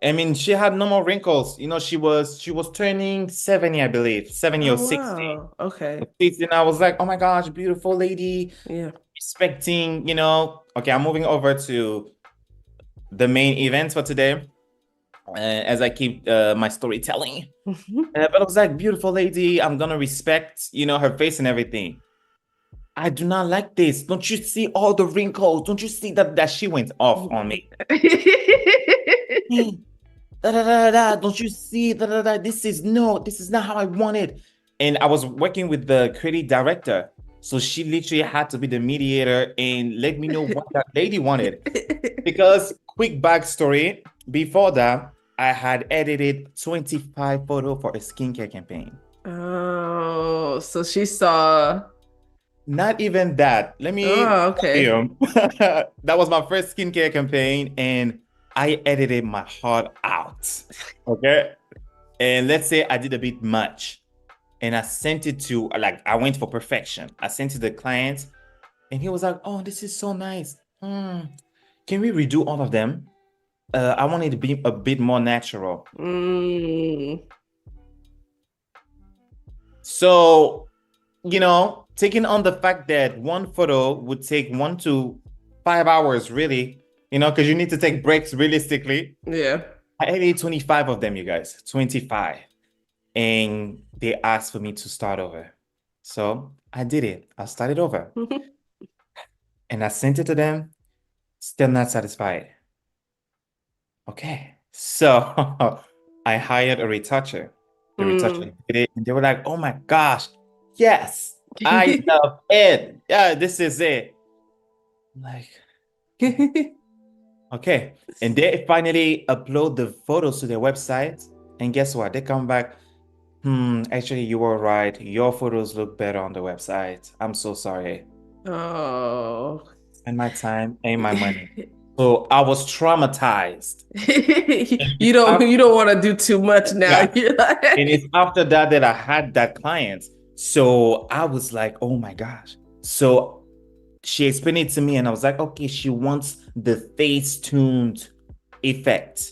Speaker 2: I mean, she had no more wrinkles. She was turning 70, I believe, 70 or
Speaker 1: Oh
Speaker 2: 60.
Speaker 1: wow. Okay.
Speaker 2: And I was like, oh my gosh, beautiful lady,
Speaker 1: Yeah.
Speaker 2: respecting, Okay, I'm moving over to the main events for today. As I keep my storytelling. But I was like, beautiful lady, I'm gonna respect, her face and everything. I do not like this. Don't you see all the wrinkles? Don't you see that she went off on me? Hey, da, da, da, da, don't you see? Da, da, da, this is not how I want it. And I was working with the creative director. So she literally had to be the mediator and let me know what that lady wanted. Because quick backstory, before that, I had edited 25 photos for a skincare campaign.
Speaker 1: Oh, so she saw.
Speaker 2: Not even that. Let me
Speaker 1: Oh,
Speaker 2: tell
Speaker 1: okay.
Speaker 2: you, that was my first skincare campaign, and I edited my heart out. Okay. And let's say I did a bit much, and I sent it to, like, I went for perfection. I sent it to the client, and he was like, "Oh, this is so nice. Can we redo all of them? I want it to be a bit more natural."
Speaker 1: Mm.
Speaker 2: So, taking on the fact that one photo would take 1 to 5 hours, really, because you need to take breaks realistically.
Speaker 1: Yeah.
Speaker 2: I edited 25 of them, you guys, 25. And they asked for me to start over. So I did it. I started over. And I sent it to them, still not satisfied. Okay. So I hired a retoucher. The retoucher
Speaker 1: Mm.
Speaker 2: did it, and they were like, oh my gosh, yes, I love it. Yeah, this is it. I'm like, okay. And they finally upload the photos to their website. And guess what? They come back. Actually, you were right. Your photos look better on the website. I'm so sorry.
Speaker 1: Oh.
Speaker 2: And my time and my money. So I was traumatized. And
Speaker 1: You don't want to do too much now.
Speaker 2: yeah.
Speaker 1: You're
Speaker 2: And it's
Speaker 1: like,
Speaker 2: after that I had that client. So I was like, oh my gosh. So she explained it to me, and I was like, okay, she wants the face tuned effect.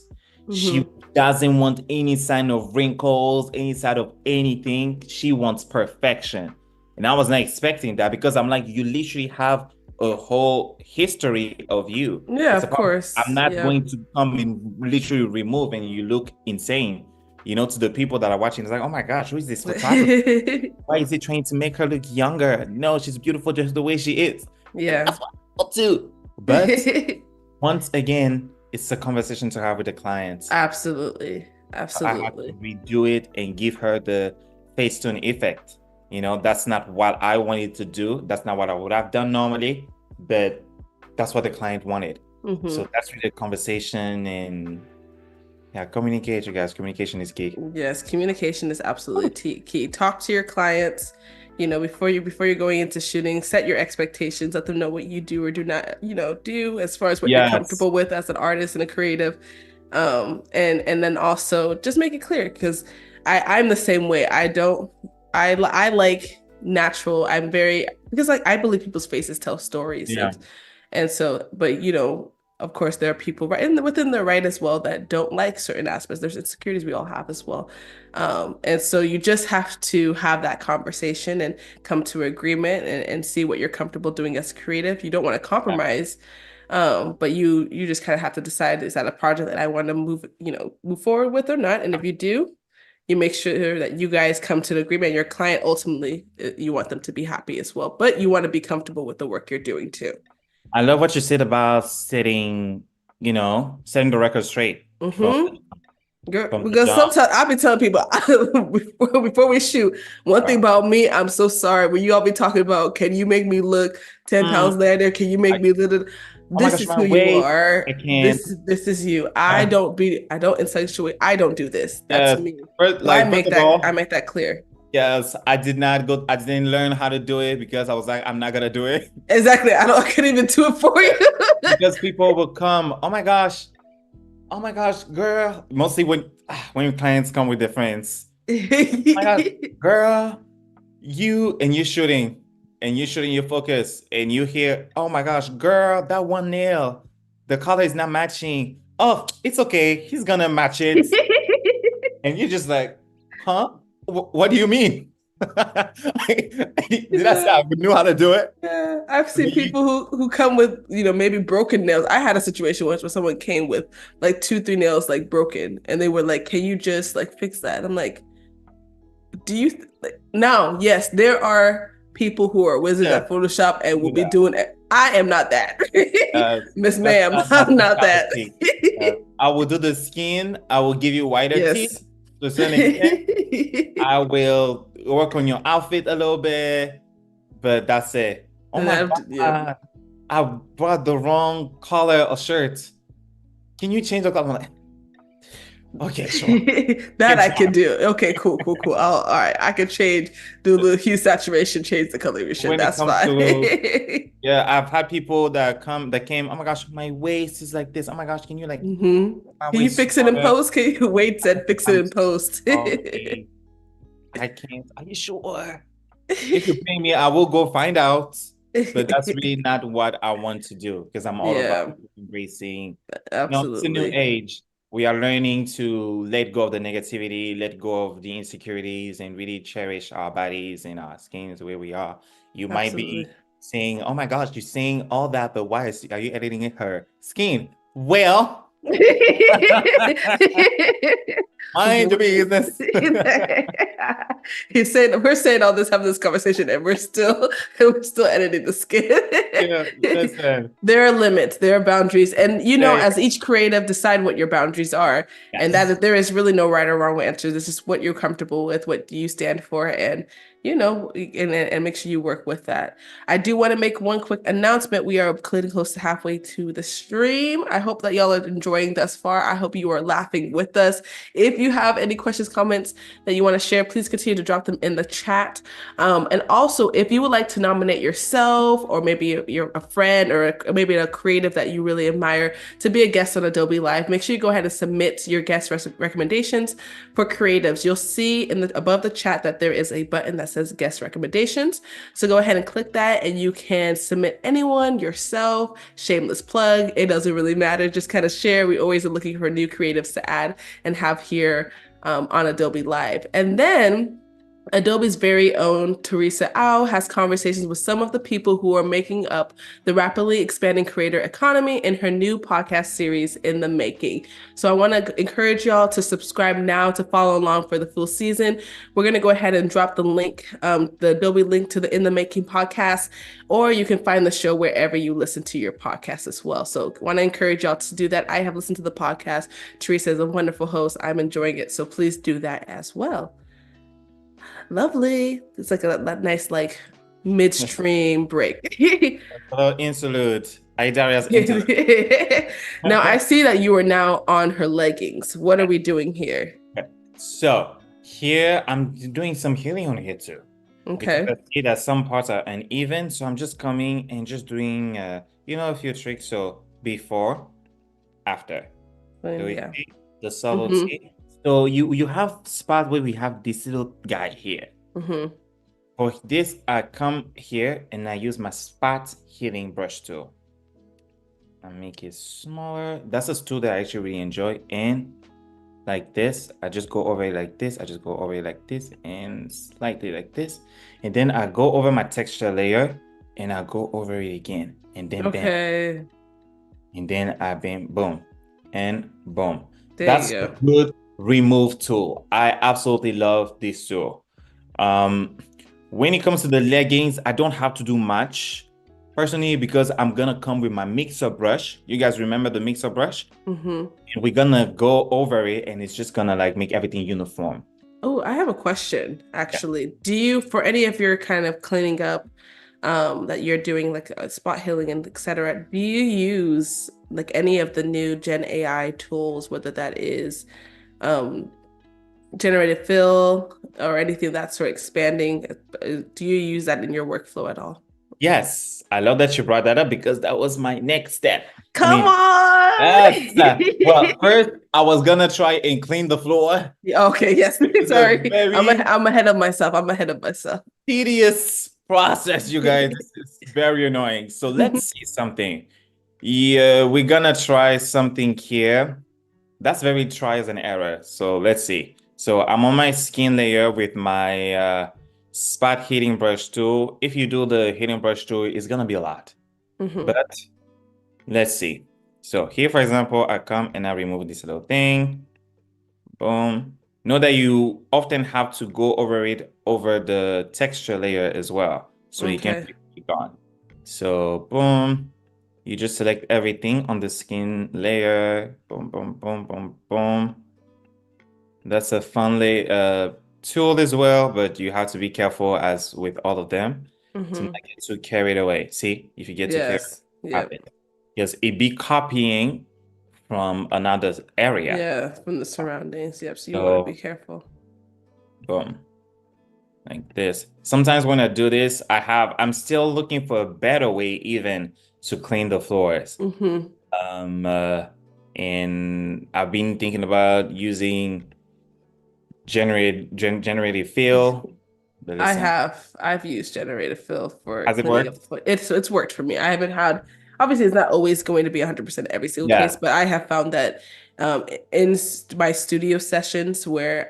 Speaker 2: She
Speaker 1: Mhm.
Speaker 2: doesn't want any sign of wrinkles, any sign of anything. She wants perfection. And I was not expecting that, because I'm like, you literally have a whole history of you.
Speaker 1: Yeah,
Speaker 2: It's a
Speaker 1: of
Speaker 2: problem. I'm
Speaker 1: course.
Speaker 2: not
Speaker 1: Yeah.
Speaker 2: going to come and literally remove and you look insane. To the people that are watching, it's like, oh my gosh, who is this photographer? Why is he trying to make her look younger? No, she's beautiful just the way she is. And
Speaker 1: Yeah.
Speaker 2: that's what I want to. But once again, it's a conversation to have with the clients.
Speaker 1: Absolutely.
Speaker 2: I have to
Speaker 1: Absolutely.
Speaker 2: redo it and give her the Facetune effect. That's not what I wanted to do. That's not what I would have done normally, but that's what the client wanted.
Speaker 1: Hmm.
Speaker 2: So that's really the conversation, and yeah, communicate, you guys. Communication is key.
Speaker 1: Yes, communication is absolutely key. Talk to your clients, before you're going into shooting, set your expectations, let them know what you do or do not, do as far as what you're
Speaker 2: Yes.
Speaker 1: comfortable with as an artist and a creative. And then also just make it clear, because I'm the same way. I like natural. I'm very because like I believe people's faces tell stories,
Speaker 2: Yeah.
Speaker 1: and so, but of course, there are people right within their right as well that don't like certain aspects. There's insecurities we all have as well, and so you just have to have that conversation and come to agreement and see what you're comfortable doing as creative. You don't want to
Speaker 2: Yeah.
Speaker 1: compromise, but you just kind of have to decide, is that a project that I want to move forward with or not? And if you do, you make sure that you guys come to an agreement. Your client ultimately, you want them to be happy as well, but you want to be comfortable with the work you're doing too.
Speaker 2: I love what you said about setting the record straight from
Speaker 1: Mm-hmm. Girl,
Speaker 2: from the
Speaker 1: because
Speaker 2: jump.
Speaker 1: sometimes I'll be telling people before we shoot, one thing
Speaker 2: Uh,
Speaker 1: about me, I'm so sorry. When you all be talking about, can you make me look 10
Speaker 2: mm,
Speaker 1: pounds lighter? Can you make
Speaker 2: I,
Speaker 1: me little?
Speaker 2: oh my
Speaker 1: This
Speaker 2: gosh,
Speaker 1: is
Speaker 2: my
Speaker 1: who you
Speaker 2: waist,
Speaker 1: are.
Speaker 2: I can't.
Speaker 1: This is you.
Speaker 2: Uh,
Speaker 1: I don't accentuate. I don't do this. That's
Speaker 2: yes.
Speaker 1: me. So
Speaker 2: First of
Speaker 1: I
Speaker 2: all,
Speaker 1: make that clear.
Speaker 2: yes, I didn't learn how to do it because I was like, I'm not gonna do it.
Speaker 1: Exactly. I couldn't even do it for
Speaker 2: Yeah.
Speaker 1: you.
Speaker 2: Because people will come, oh my gosh, girl. Mostly when your clients come with their friends. Oh my gosh, girl, you're shooting your focus, and you hear, oh my gosh, girl, that one nail, the color is not matching. Oh, it's okay, he's gonna match it. And you're just like, huh? What do you mean? Did I say I knew how to do it?
Speaker 1: Yeah, I've seen
Speaker 2: Really?
Speaker 1: people who come with, maybe broken nails. I had a situation once where someone came with like two, three nails like broken, and they were like, "Can you just like fix that?" And I'm like, "Do you like, now? Yes, there are people who are wizards
Speaker 2: Yeah,
Speaker 1: at Photoshop and will
Speaker 2: do
Speaker 1: be
Speaker 2: that.
Speaker 1: doing it. I am not that, Miss
Speaker 2: That's
Speaker 1: Ma'am.
Speaker 2: not my
Speaker 1: I'm not that."
Speaker 2: specialty. I will do the skin. I will give you whiter teeth
Speaker 1: Yes.
Speaker 2: to a certain extent. I will work on your outfit a little bit, but that's it. Oh
Speaker 1: And
Speaker 2: my
Speaker 1: yeah.
Speaker 2: God, I brought the wrong color of shirt. Can you change the color? I'm like, okay, sure.
Speaker 1: That
Speaker 2: Okay,
Speaker 1: I can
Speaker 2: sure.
Speaker 1: do. Okay, cool. All right. I can do a little hue saturation, change the color of your shirt.
Speaker 2: When it
Speaker 1: That's
Speaker 2: comes
Speaker 1: fine.
Speaker 2: to, yeah, I've had people that came, oh my gosh, my waist is like this. Oh my gosh, can you like
Speaker 1: Hmm.
Speaker 2: my
Speaker 1: Can you
Speaker 2: waist
Speaker 1: fix it in
Speaker 2: smaller?
Speaker 1: post? Can you wait said fix it
Speaker 2: I'm
Speaker 1: in post?
Speaker 2: sorry. I can't. Are you sure? If you pay me, I will go find out. But that's really not what I want to do because I'm all about
Speaker 1: Yeah,
Speaker 2: embracing. It's a new
Speaker 1: absolutely.
Speaker 2: age. We are learning to let go of the negativity, let go of the insecurities, and really cherish our bodies and our skins the way we are. You might
Speaker 1: Absolutely.
Speaker 2: be saying, "Oh my gosh, you're saying all that, but are you editing her skin?" Well, mind your business.
Speaker 1: We're saying all this, having this conversation, and we're still editing the skin.
Speaker 2: Yeah, listen.
Speaker 1: There are limits, there are boundaries, and
Speaker 2: Hey,
Speaker 1: as each creative, decide what your boundaries are, and
Speaker 2: yes.
Speaker 1: there is really no right or wrong answer. This is what you're comfortable with, what you stand for, and and make sure you work with that. I do want to make one quick announcement. We are getting close to halfway to the stream. I hope that y'all are enjoying thus far. I hope you are laughing with us. If you have any questions, comments that you want to share, please continue to drop them in the chat. And also, if you would like to nominate yourself, or maybe you're a friend, or maybe a creative that you really admire to be a guest on Adobe Live, make sure you go ahead and submit your guest recommendations for creatives. You'll see above the chat that there is a button that says guest recommendations. So go ahead and click that, and you can submit anyone, yourself, shameless plug. It doesn't really matter. Just kind of share. We always are looking for new creatives to add and have here on Adobe Live. And then Adobe's very own Teresa Au has conversations with some of the people who are making up the rapidly expanding creator economy in her new podcast series, In the Making. So I want to encourage y'all to subscribe now to follow along for the full season. We're going to go ahead and drop the link, the Adobe link to the In the Making podcast, or you can find the show wherever you listen to your podcast as well. So I want to encourage y'all to do that. I have listened to the podcast. Teresa is a wonderful host. I'm enjoying it. So please do that as well. Lovely. It's like a nice like midstream break.
Speaker 2: Hello, interlude. Daria's interlude.
Speaker 1: Now I see that you are now on her leggings. What are we doing here?
Speaker 2: So here I'm doing some healing on here too. Because
Speaker 1: Okay.
Speaker 2: I see that some parts are uneven. So I'm just coming and just doing a few tricks. So before, after. Do you
Speaker 1: Yeah.
Speaker 2: see the
Speaker 1: Mm-hmm.
Speaker 2: subtlety? So you have spot where we have this little guy here.
Speaker 1: Mm-hmm.
Speaker 2: For this, I come here and I use my spot healing brush tool. I make it smaller. That's a tool that I actually really enjoy. And like this, I just go over it like this. I just go over it like this and slightly like this. And then I go over my texture layer and I go over it again. And then bam.
Speaker 1: Okay.
Speaker 2: And then I bam, boom, and boom.
Speaker 1: There you
Speaker 2: That's a
Speaker 1: go.
Speaker 2: good remove tool. I absolutely love this tool. When it comes to the leggings, I don't have to do much personally because I'm gonna come with my mixer brush. You guys remember the mixer brush?
Speaker 1: Mm-hmm.
Speaker 2: And we're gonna go over it and it's just gonna like make everything uniform.
Speaker 1: Oh, I have a question,
Speaker 2: Yeah.
Speaker 1: actually. Do you, for any of your kind of cleaning up, that you're doing like spot healing and etc., do you use like any of the new Gen AI tools, whether that is um Generative Fill or anything of that sort, expanding? Do you use that in your workflow at all?
Speaker 2: Yes, I love that you brought that up because that was my next step. I
Speaker 1: Come
Speaker 2: mean,
Speaker 1: on!
Speaker 2: yes. Well, first I was gonna try and clean the floor.
Speaker 1: Yeah, okay, yes.
Speaker 2: It's a
Speaker 1: Sorry.
Speaker 2: very
Speaker 1: I'm ahead of myself. I'm ahead of myself.
Speaker 2: tedious process, you guys. It's very annoying. So let's see something. Yeah, we're gonna try something here. That's very trials and error. So let's see. So I'm on my skin layer with my spot heating brush tool. If you do the heating brush tool, it's gonna be a lot.
Speaker 1: Hmm.
Speaker 2: But let's see. So here, for example, I come and I remove this little thing. Boom. Know that you often have to go over it over the texture layer as well. So you can
Speaker 1: Okay.
Speaker 2: pick it on. So boom. You just select everything on the skin layer. Boom, boom, boom, boom, boom. That's a fun tool as well, but you have to be careful as with all of them to
Speaker 1: Hmm.
Speaker 2: not get too carried away. See, if you get too carried,
Speaker 1: Yes. Yep.
Speaker 2: happen. Because it be copying from another area.
Speaker 1: Yeah, from the surroundings. Yep. So you want to be
Speaker 2: So
Speaker 1: careful.
Speaker 2: boom, like this. Sometimes when I do this, I'm still looking for a better way even to clean the floors.
Speaker 1: Hmm.
Speaker 2: Um, uh, and I've been thinking about using generative fill. But
Speaker 1: I
Speaker 2: listen,
Speaker 1: have. I've used Generative Fill for
Speaker 2: has it
Speaker 1: cleaning up
Speaker 2: worked?
Speaker 1: the foot. It's worked for me. I haven't had, obviously it's not always going to be 100% every single case,
Speaker 2: Yeah.
Speaker 1: but I have found that in my studio sessions where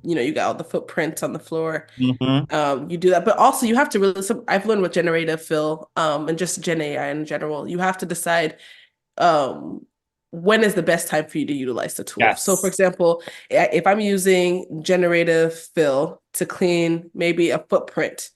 Speaker 1: you got all the footprints on the floor,
Speaker 2: Hmm.
Speaker 1: you do that. But also you have to really I've learned with Generative Fill and just Gen AI in general, you have to decide um when is the best time for you to utilize the tool. So for
Speaker 2: Yes.
Speaker 1: example, if I'm using Generative Fill to clean maybe a footprint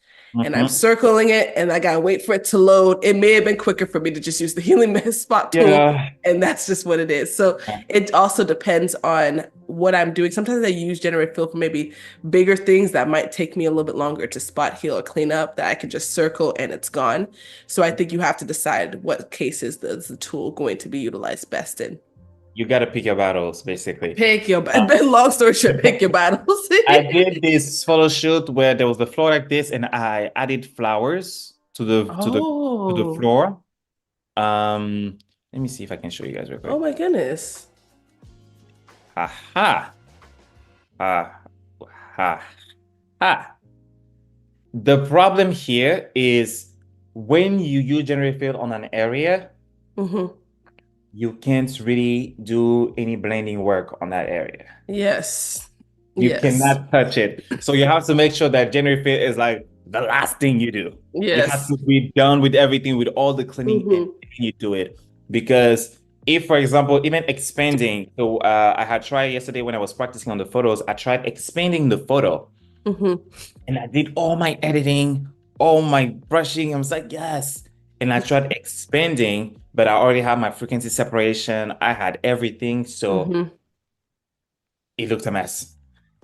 Speaker 1: and I'm
Speaker 2: Hmm.
Speaker 1: circling it and I gotta wait for it to load, it may have been quicker for me to just use the healing spot tool,
Speaker 2: Yeah.
Speaker 1: and that's just what it is. So it also depends on what I'm doing. Sometimes I use Generative Fill for maybe bigger things that might take me a little bit longer to spot heal or clean up, that I can just circle and it's gone. So I think you have to decide what cases is the tool going to be utilized best in.
Speaker 2: You got to pick your battles, basically.
Speaker 1: Pick your long story short, pick your battles.
Speaker 2: I did this photo shoot where there was the floor like this, and I added flowers to the
Speaker 1: Oh,
Speaker 2: floor. Um, Let me see if I can show you guys real
Speaker 1: oh
Speaker 2: quick.
Speaker 1: my goodness.
Speaker 2: Ha ha ha ha ha. The problem here is when you use generative fill on an area,
Speaker 1: Hmm.
Speaker 2: you can't really do any blending work on that area.
Speaker 1: Yes.
Speaker 2: You
Speaker 1: Yes.
Speaker 2: cannot touch it. So you have to make sure that generative fill is like the last thing you do. You have
Speaker 1: Yes.
Speaker 2: to be done with everything, with all the cleaning, and
Speaker 1: Hmm.
Speaker 2: then you do it. Because if, for example, even expanding, so I had tried yesterday when I was practicing on the photos, I tried expanding the photo.
Speaker 1: Hmm.
Speaker 2: And I did all my editing, all my brushing. I was like, yes. And I tried expanding, but I already had my frequency separation. I had everything. So
Speaker 1: Hmm.
Speaker 2: it looked a mess.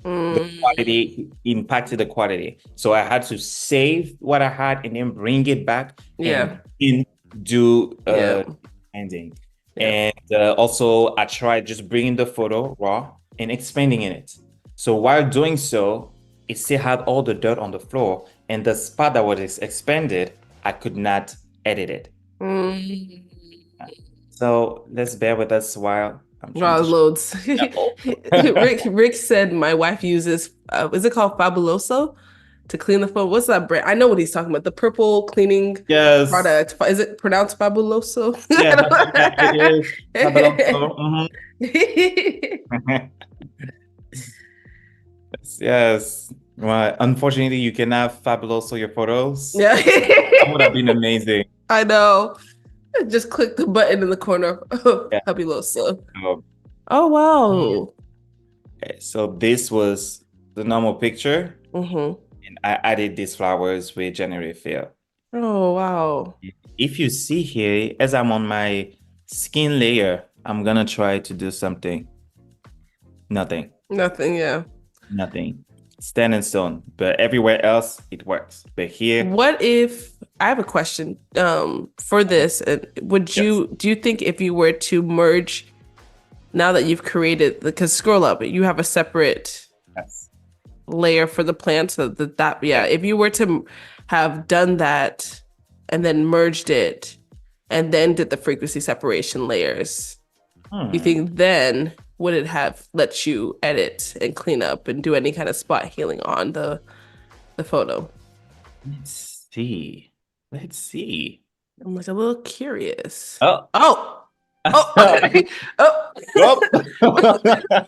Speaker 2: The
Speaker 1: Mm.
Speaker 2: quality impacted the quality. So I had to save what I had and then bring it back
Speaker 1: Yeah.
Speaker 2: and do
Speaker 1: Yeah.
Speaker 2: ending.
Speaker 1: Yeah.
Speaker 2: And also I tried just bringing the photo raw and expanding in it. So while doing so, it still had all the dirt on the floor, and the spot that was expanded, I could not edit it.
Speaker 1: Mm.
Speaker 2: So let's bear with us while I'm trying
Speaker 1: Oh,
Speaker 2: to show.
Speaker 1: loads.
Speaker 2: Oh.
Speaker 1: Rick said my wife uses is it called Fabuloso? to clean the phone. What's that brand? I know what he's talking about. The purple cleaning
Speaker 2: Yes.
Speaker 1: product. Is it pronounced Fabuloso?
Speaker 2: Yeah, yeah, it is. Mhm. Yes. Well, unfortunately, you can have Fabuloso your photos.
Speaker 1: Yeah.
Speaker 2: That would have been amazing.
Speaker 1: I know. Just click the button in the corner.
Speaker 2: Yeah.
Speaker 1: Fabuloso.
Speaker 2: So,
Speaker 1: Oh, wow.
Speaker 2: okay, so this was the normal picture,
Speaker 1: Mm-hmm.
Speaker 2: and I added these flowers with Generative Fill.
Speaker 1: Oh, wow.
Speaker 2: If you see here, as I'm on my skin layer, I'm gonna try to do something. Nothing.
Speaker 1: Nothing, yeah.
Speaker 2: Nothing. Stand in stone. But everywhere else, it works. But here,
Speaker 1: What if I have a question for this? And
Speaker 2: yes.
Speaker 1: do you think if you were to merge now that you've created, because scroll up, you have a separate
Speaker 2: Yes.
Speaker 1: layer for the plant, so that yeah, if you were to have done that and then merged it and then did the frequency separation layers, you think then would it have let you edit and clean up and do any kind of spot healing on the photo?
Speaker 2: Let's see. Let's see.
Speaker 1: I'm like a little curious.
Speaker 2: Oh.
Speaker 1: Oh, oh, oh.
Speaker 2: Oh.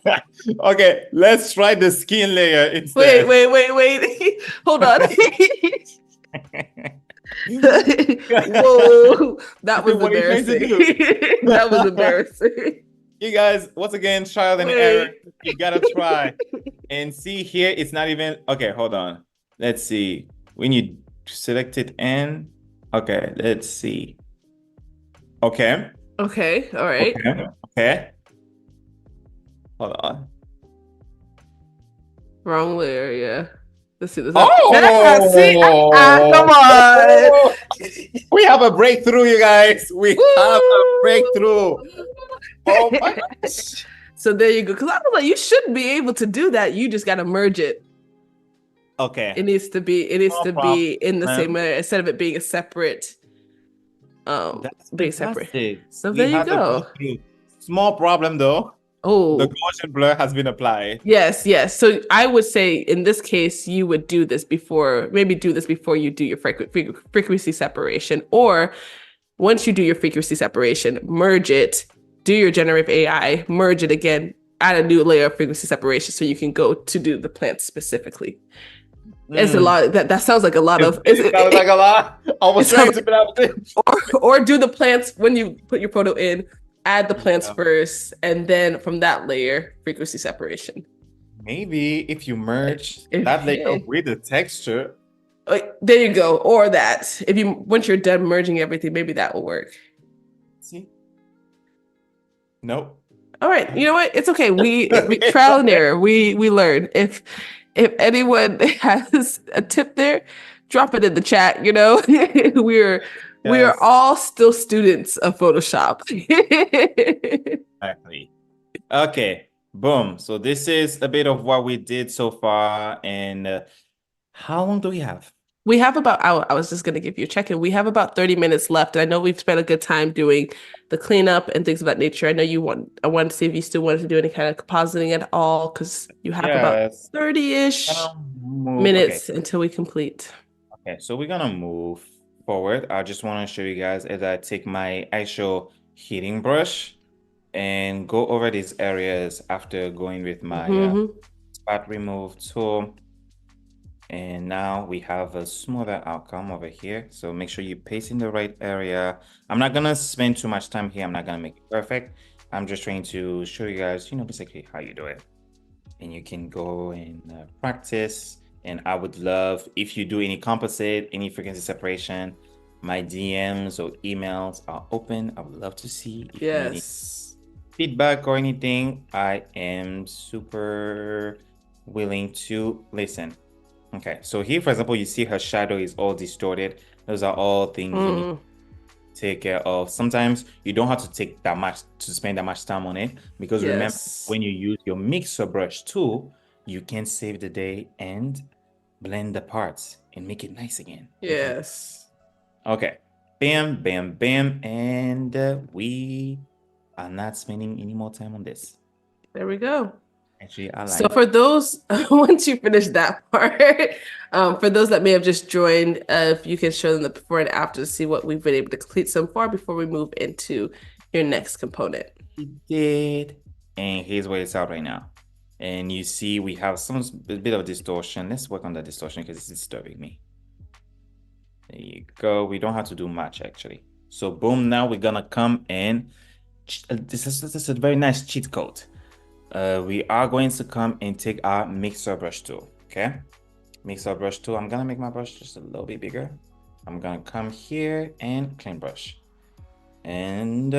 Speaker 2: Okay, let's try the skin layer instead.
Speaker 1: Wait. Hold on. Whoa, that was
Speaker 2: What are you trying to
Speaker 1: embarrassing.
Speaker 2: do?
Speaker 1: That was embarrassing.
Speaker 2: You guys, once again, trial and error. You gotta try. And see here, it's not even okay. Hold on. Let's see. When you select it in, okay, let's see. Okay.
Speaker 1: Okay, all right.
Speaker 2: Okay. Hold on.
Speaker 1: Wrong layer, yeah. Let's see this.
Speaker 2: Oh!
Speaker 1: Yeah, see? Come on.
Speaker 2: We have a breakthrough, you guys. We have a breakthrough. Oh my gosh.
Speaker 1: So there you go. Because I was like, you should be able to do that. You just got to merge it.
Speaker 2: Okay.
Speaker 1: It needs to be in the same layer instead of it being a separate.
Speaker 2: That's
Speaker 1: being separate.
Speaker 2: fantastic.
Speaker 1: So there you go.
Speaker 2: Small problem though.
Speaker 1: Oh,
Speaker 2: The Gaussian blur has been applied.
Speaker 1: yes. So I would say in this case, you would do this before you do your frequency separation, or once you do your frequency separation, merge it, do your generative AI, merge it again, add a new layer of frequency separation so you can go to do the plant specifically. It's a lot. That sounds like a lot of.
Speaker 2: It sounds like a lot. I was trying to pronounce it.
Speaker 1: Or do the plants when you put your photo in. Add the plants first, and then from that layer, frequency separation.
Speaker 2: Maybe if you merge that layer with the texture.
Speaker 1: There you go. Or that. Once you're done merging everything, maybe that will work.
Speaker 2: See? Nope.
Speaker 1: All right. You know what? It's okay. We trial and error. We learn. If anyone has a tip there, drop it in the chat. You know, we are all still students of Photoshop.
Speaker 2: Exactly. Okay. Boom. So this is a bit of what we did so far. And how long do we have?
Speaker 1: We have about, I was just going to give you a check-in. We have about 30 minutes left. And I know we've spent a good time doing the cleanup and things of that nature. I know I wanted to see if you still wanted to do any kind of compositing at all, because you have about 30-ish minutes until we complete.
Speaker 2: Okay, so we're going to move forward. I just want to show you guys as I take my actual heating brush and go over these areas after going with my spot remove tool. And now we have a smoother outcome over here. So make sure you paste in the right area. I'm not gonna spend too much time here. I'm not gonna make it perfect. I'm just trying to show you guys, basically how you do it. And you can go and practice. And I would love, if you do any composite, any frequency separation, my DMs or emails are open. I would love to see if you need any feedback or anything. I am super willing to listen. Okay, so here, for example, you see her shadow is all distorted. Those are all things you need to take care of. Sometimes you don't have to spend that much time on it, because remember, when you use your mixer brush tool, you can save the day and blend the parts and make it nice again.
Speaker 1: Yes.
Speaker 2: Okay. Bam, bam, bam. And we are not spending any more time on this.
Speaker 1: There we go.
Speaker 2: Actually, I like
Speaker 1: so for those, once you finish that part, For those that may have just joined, if you can show them the before and after to see what we've been able to complete so far before we move into your next component.
Speaker 2: We did. And here's where it's out right now. And you see we have a bit of distortion. Let's work on the distortion because it's disturbing me. There you go. We don't have to do much actually. So boom, now we're gonna come in. This is a very nice cheat code. We are going to come and take our mixer brush tool, okay? Mixer brush tool. I'm gonna make my brush just a little bit bigger. I'm gonna come here and clean brush. And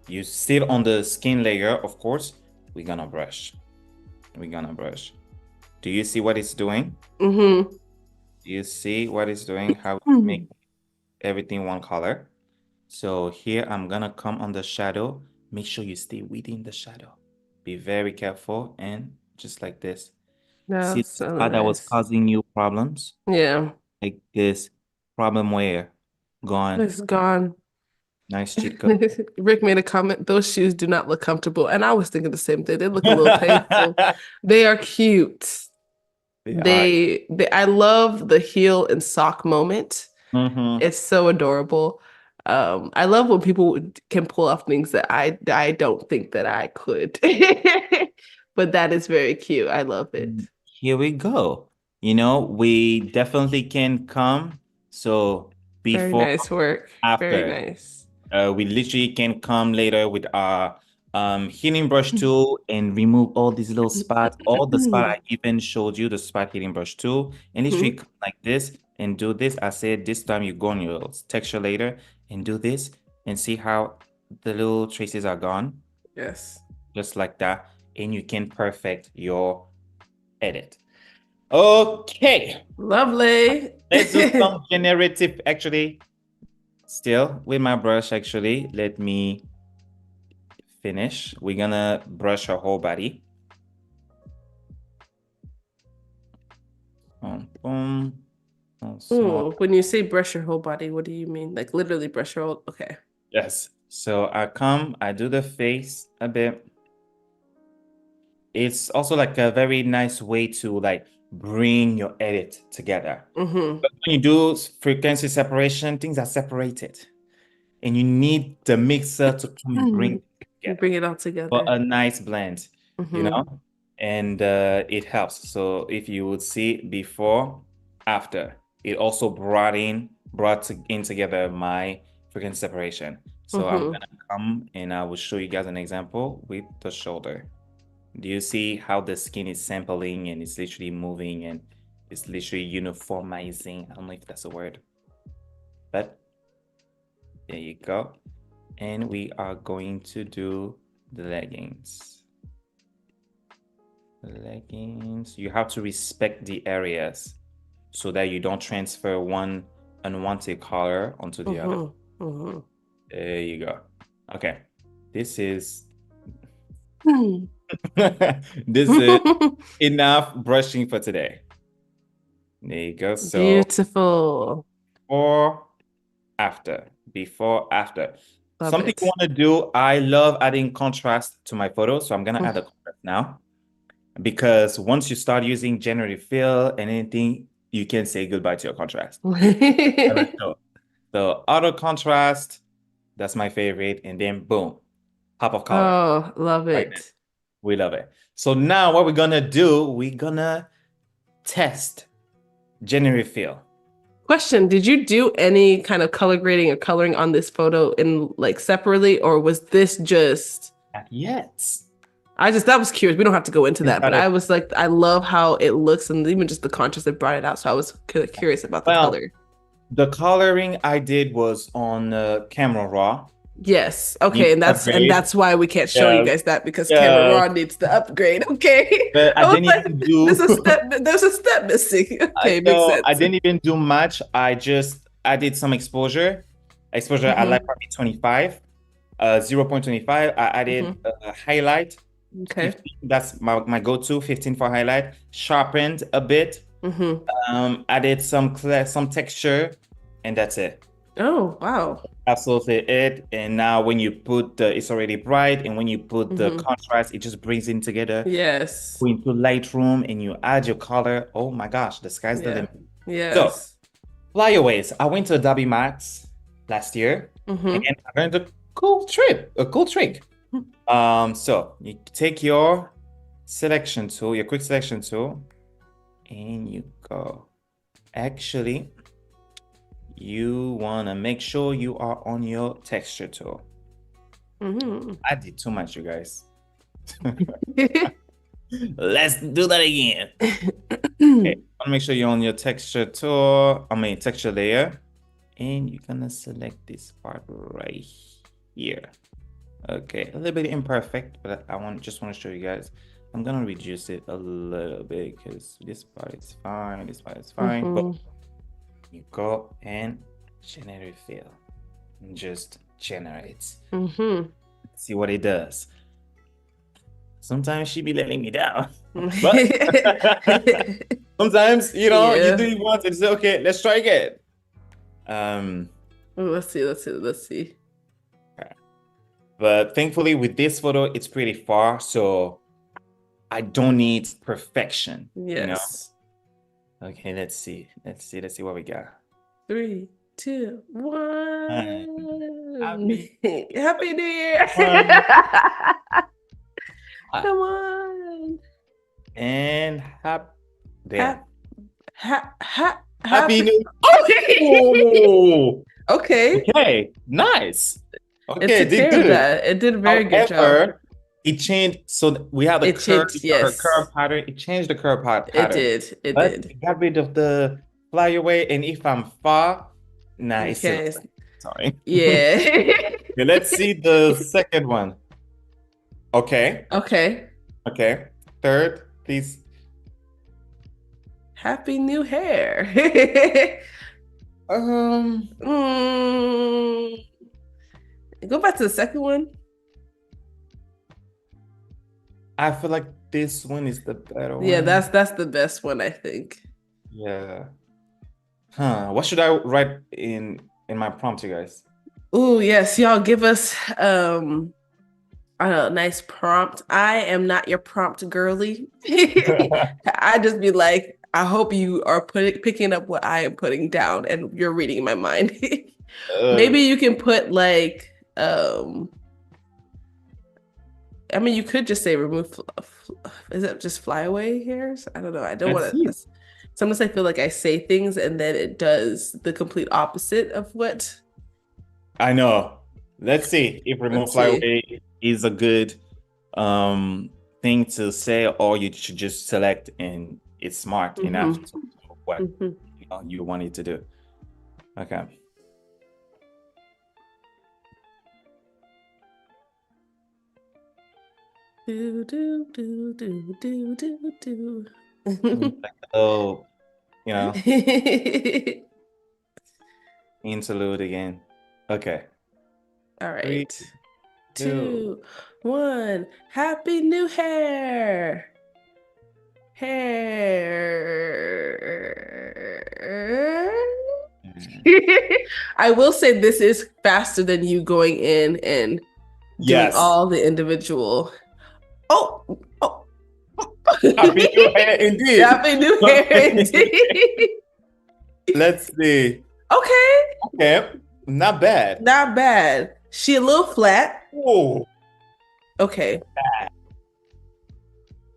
Speaker 2: you still on the skin layer, of course. We're gonna brush. Do you see what it's doing?
Speaker 1: Mm-hmm.
Speaker 2: Do you see what it's doing? How it make everything one color? So here I'm gonna come on the shadow. Make sure you stay within the shadow. Be very careful and just like this. See the
Speaker 1: So
Speaker 2: spot that was causing you problems?
Speaker 1: Yeah.
Speaker 2: Like this problem where gone.
Speaker 1: It's gone.
Speaker 2: Nice cheat code.
Speaker 1: Rick made a comment, those shoes do not look comfortable. And I was thinking the same thing. They look a little painful. They are cute. I love the heel and sock moment. It's so adorable. I love when people can pull off things that I don't think that I could. But that is very cute. I love it.
Speaker 2: Here we go. You know, we definitely can come. So before,
Speaker 1: very nice work.
Speaker 2: After.
Speaker 1: Very nice.
Speaker 2: We literally can come later with our healing brush tool and remove all these little spots. All the spots I even showed you, the spot healing brush tool. And literally come like this and do this. I said this time you go on your texture later and do this and see how the little traces are gone.
Speaker 1: Yes.
Speaker 2: Just like that. And you can perfect your edit. Okay.
Speaker 1: Lovely.
Speaker 2: Let's do some generative, actually. Still with my brush, actually. Let me finish. We're gonna brush our whole body. Boom.
Speaker 1: When you say brush your whole body, what do you mean? Like literally brush your whole, okay.
Speaker 2: Yes. So I do the face a bit. It's also like a very nice way to like bring your edit together. But when you do frequency separation, things are separated. And you need the mixer to come and bring
Speaker 1: it all together.
Speaker 2: For a nice blend, you know? And it helps. So if you would see before, after, it also brought in together my frequency separation. So I'm gonna come and I will show you guys an example with the shoulder. Do you see how the skin is sampling and it's literally moving and it's literally uniformizing? I don't know if that's a word, but there you go. And we are going to do the leggings. You have to respect the areas so that you don't transfer one unwanted color onto the other. There you go. Okay. This is this is enough brushing for today. There you go. So
Speaker 1: beautiful.
Speaker 2: Before, after.
Speaker 1: Love
Speaker 2: Something
Speaker 1: it.
Speaker 2: you want to do, I love adding contrast to my photos. So I'm going to add a contrast now. Because once you start using Generative Fill and anything, you can say goodbye to your contrast. So auto contrast, that's my favorite. And then boom, pop of color.
Speaker 1: Oh, love it.
Speaker 2: Right, we love it. So now what we're going to do, we're going to test Generative Fill.
Speaker 1: Question, did you do any kind of color grading or coloring on this photo in like separately, or was this just?
Speaker 2: Not yet.
Speaker 1: That was curious. We don't have to go into that, but I was like, I love how it looks and even just the contrast that brought it out. So I was curious about the color.
Speaker 2: The coloring I did was on Camera Raw.
Speaker 1: Yes. Okay. And that's why we can't show you guys that, because Camera Raw needs the upgrade. Okay.
Speaker 2: But I didn't even do.
Speaker 1: There's a step missing. Okay, makes sense.
Speaker 2: I didn't even do much. I did some exposure. I like probably 25, 0.25. I added a highlight.
Speaker 1: Okay.
Speaker 2: 15, that's my go-to. 15 for highlight. Sharpened a bit. Added some texture, and that's it.
Speaker 1: Oh, wow.
Speaker 2: Absolutely it. And now when you put the, it's already bright, and when you put the
Speaker 1: Hmm.
Speaker 2: contrast, it just brings in together.
Speaker 1: Yes.
Speaker 2: Go into Lightroom and you add your color. Oh my gosh, the sky's the
Speaker 1: Yeah.
Speaker 2: limit. So,
Speaker 1: Yes.
Speaker 2: flyaways. I went to Adobe Max last year
Speaker 1: Hmm.
Speaker 2: and I learned a cool trick. So you take your selection tool, your quick selection tool, and you go. Actually, you want to make sure you are on your texture tool.
Speaker 1: Hmm.
Speaker 2: I did too much, you guys. Let's do that again. Okay, want to make sure you're on your texture tool, I mean texture layer, and you're gonna select this part right here. Okay, a little bit imperfect, but I just want to show you guys. I'm gonna reduce it a little bit because this part is fine, this part is fine, but
Speaker 1: Hmm.
Speaker 2: you go and Generative Fill and just generate.
Speaker 1: Hmm.
Speaker 2: See what it does. Sometimes she be letting me down, but sometimes, you do
Speaker 1: Yeah.
Speaker 2: it once and say, okay, let's try again. Um,
Speaker 1: Let's see. Let's see. Let's see.
Speaker 2: but thankfully with this photo, it's pretty far, so I don't need perfection,
Speaker 1: Yes.
Speaker 2: Okay, let's see. Let's see what we got.
Speaker 1: Three, two,
Speaker 2: Uh,
Speaker 1: one.
Speaker 2: happy
Speaker 1: Happy New Year.
Speaker 2: one.
Speaker 1: Come on.
Speaker 2: And
Speaker 1: Ha,
Speaker 2: there. Happy
Speaker 1: happy.
Speaker 2: New
Speaker 1: Okay.
Speaker 2: Oh,
Speaker 1: Okay.
Speaker 2: okay, nice.
Speaker 1: It
Speaker 2: Okay,
Speaker 1: took
Speaker 2: did
Speaker 1: care of
Speaker 2: good.
Speaker 1: that. It did a very good job.
Speaker 2: However, it changed. So we have the
Speaker 1: It
Speaker 2: curve,
Speaker 1: changed.
Speaker 2: her
Speaker 1: Yes,
Speaker 2: curve pattern. It changed the curve
Speaker 1: it
Speaker 2: pattern,
Speaker 1: did. It
Speaker 2: but
Speaker 1: did.
Speaker 2: it got rid of the flyaway. And if I'm far, nah,
Speaker 1: You
Speaker 2: it's still the
Speaker 1: can't.
Speaker 2: same. Sorry.
Speaker 1: Yeah.
Speaker 2: Okay, let's see the second one. Okay,
Speaker 1: Okay.
Speaker 2: okay. Third, please.
Speaker 1: Happy new hair.
Speaker 2: Um,
Speaker 1: Mm. Go back to the second one.
Speaker 2: I feel like this one is the better
Speaker 1: Yeah,
Speaker 2: one.
Speaker 1: that's the best one, I think.
Speaker 2: Yeah. Huh. What should I write in my prompt, you guys?
Speaker 1: Oh, yes, y'all give us a nice prompt. I am not your prompt girly. I just be like, I hope you are picking up what I am putting down and you're reading my mind.
Speaker 2: Uh,
Speaker 1: Maybe you can put like I mean you could just say remove is it just flyaway hairs? I don't know. I don't
Speaker 2: let's
Speaker 1: want
Speaker 2: see.
Speaker 1: to sometimes I feel like I say things and then it does the complete opposite of what.
Speaker 2: I know. Let's see if remove
Speaker 1: Let's see.
Speaker 2: flyaway is a good thing to say, or you should just select and it's smart enough
Speaker 1: Hmm.
Speaker 2: to do what
Speaker 1: Hmm.
Speaker 2: you want it to do. Okay.
Speaker 1: Do do do do do do do.
Speaker 2: Like a little, you know, interlude again. Okay.
Speaker 1: All
Speaker 2: Three,
Speaker 1: right.
Speaker 2: two.
Speaker 1: 2, 1. Happy new hair. Hair.
Speaker 2: Mm.
Speaker 1: I will say this is faster than you going in and doing
Speaker 2: Yes.
Speaker 1: all the individual. Oh, oh.
Speaker 2: Happy New Year indeed.
Speaker 1: Happy new hair
Speaker 2: Okay.
Speaker 1: indeed.
Speaker 2: Let's see.
Speaker 1: Okay,
Speaker 2: Okay. Not bad.
Speaker 1: not bad. She a little flat.
Speaker 2: Oh.
Speaker 1: Okay.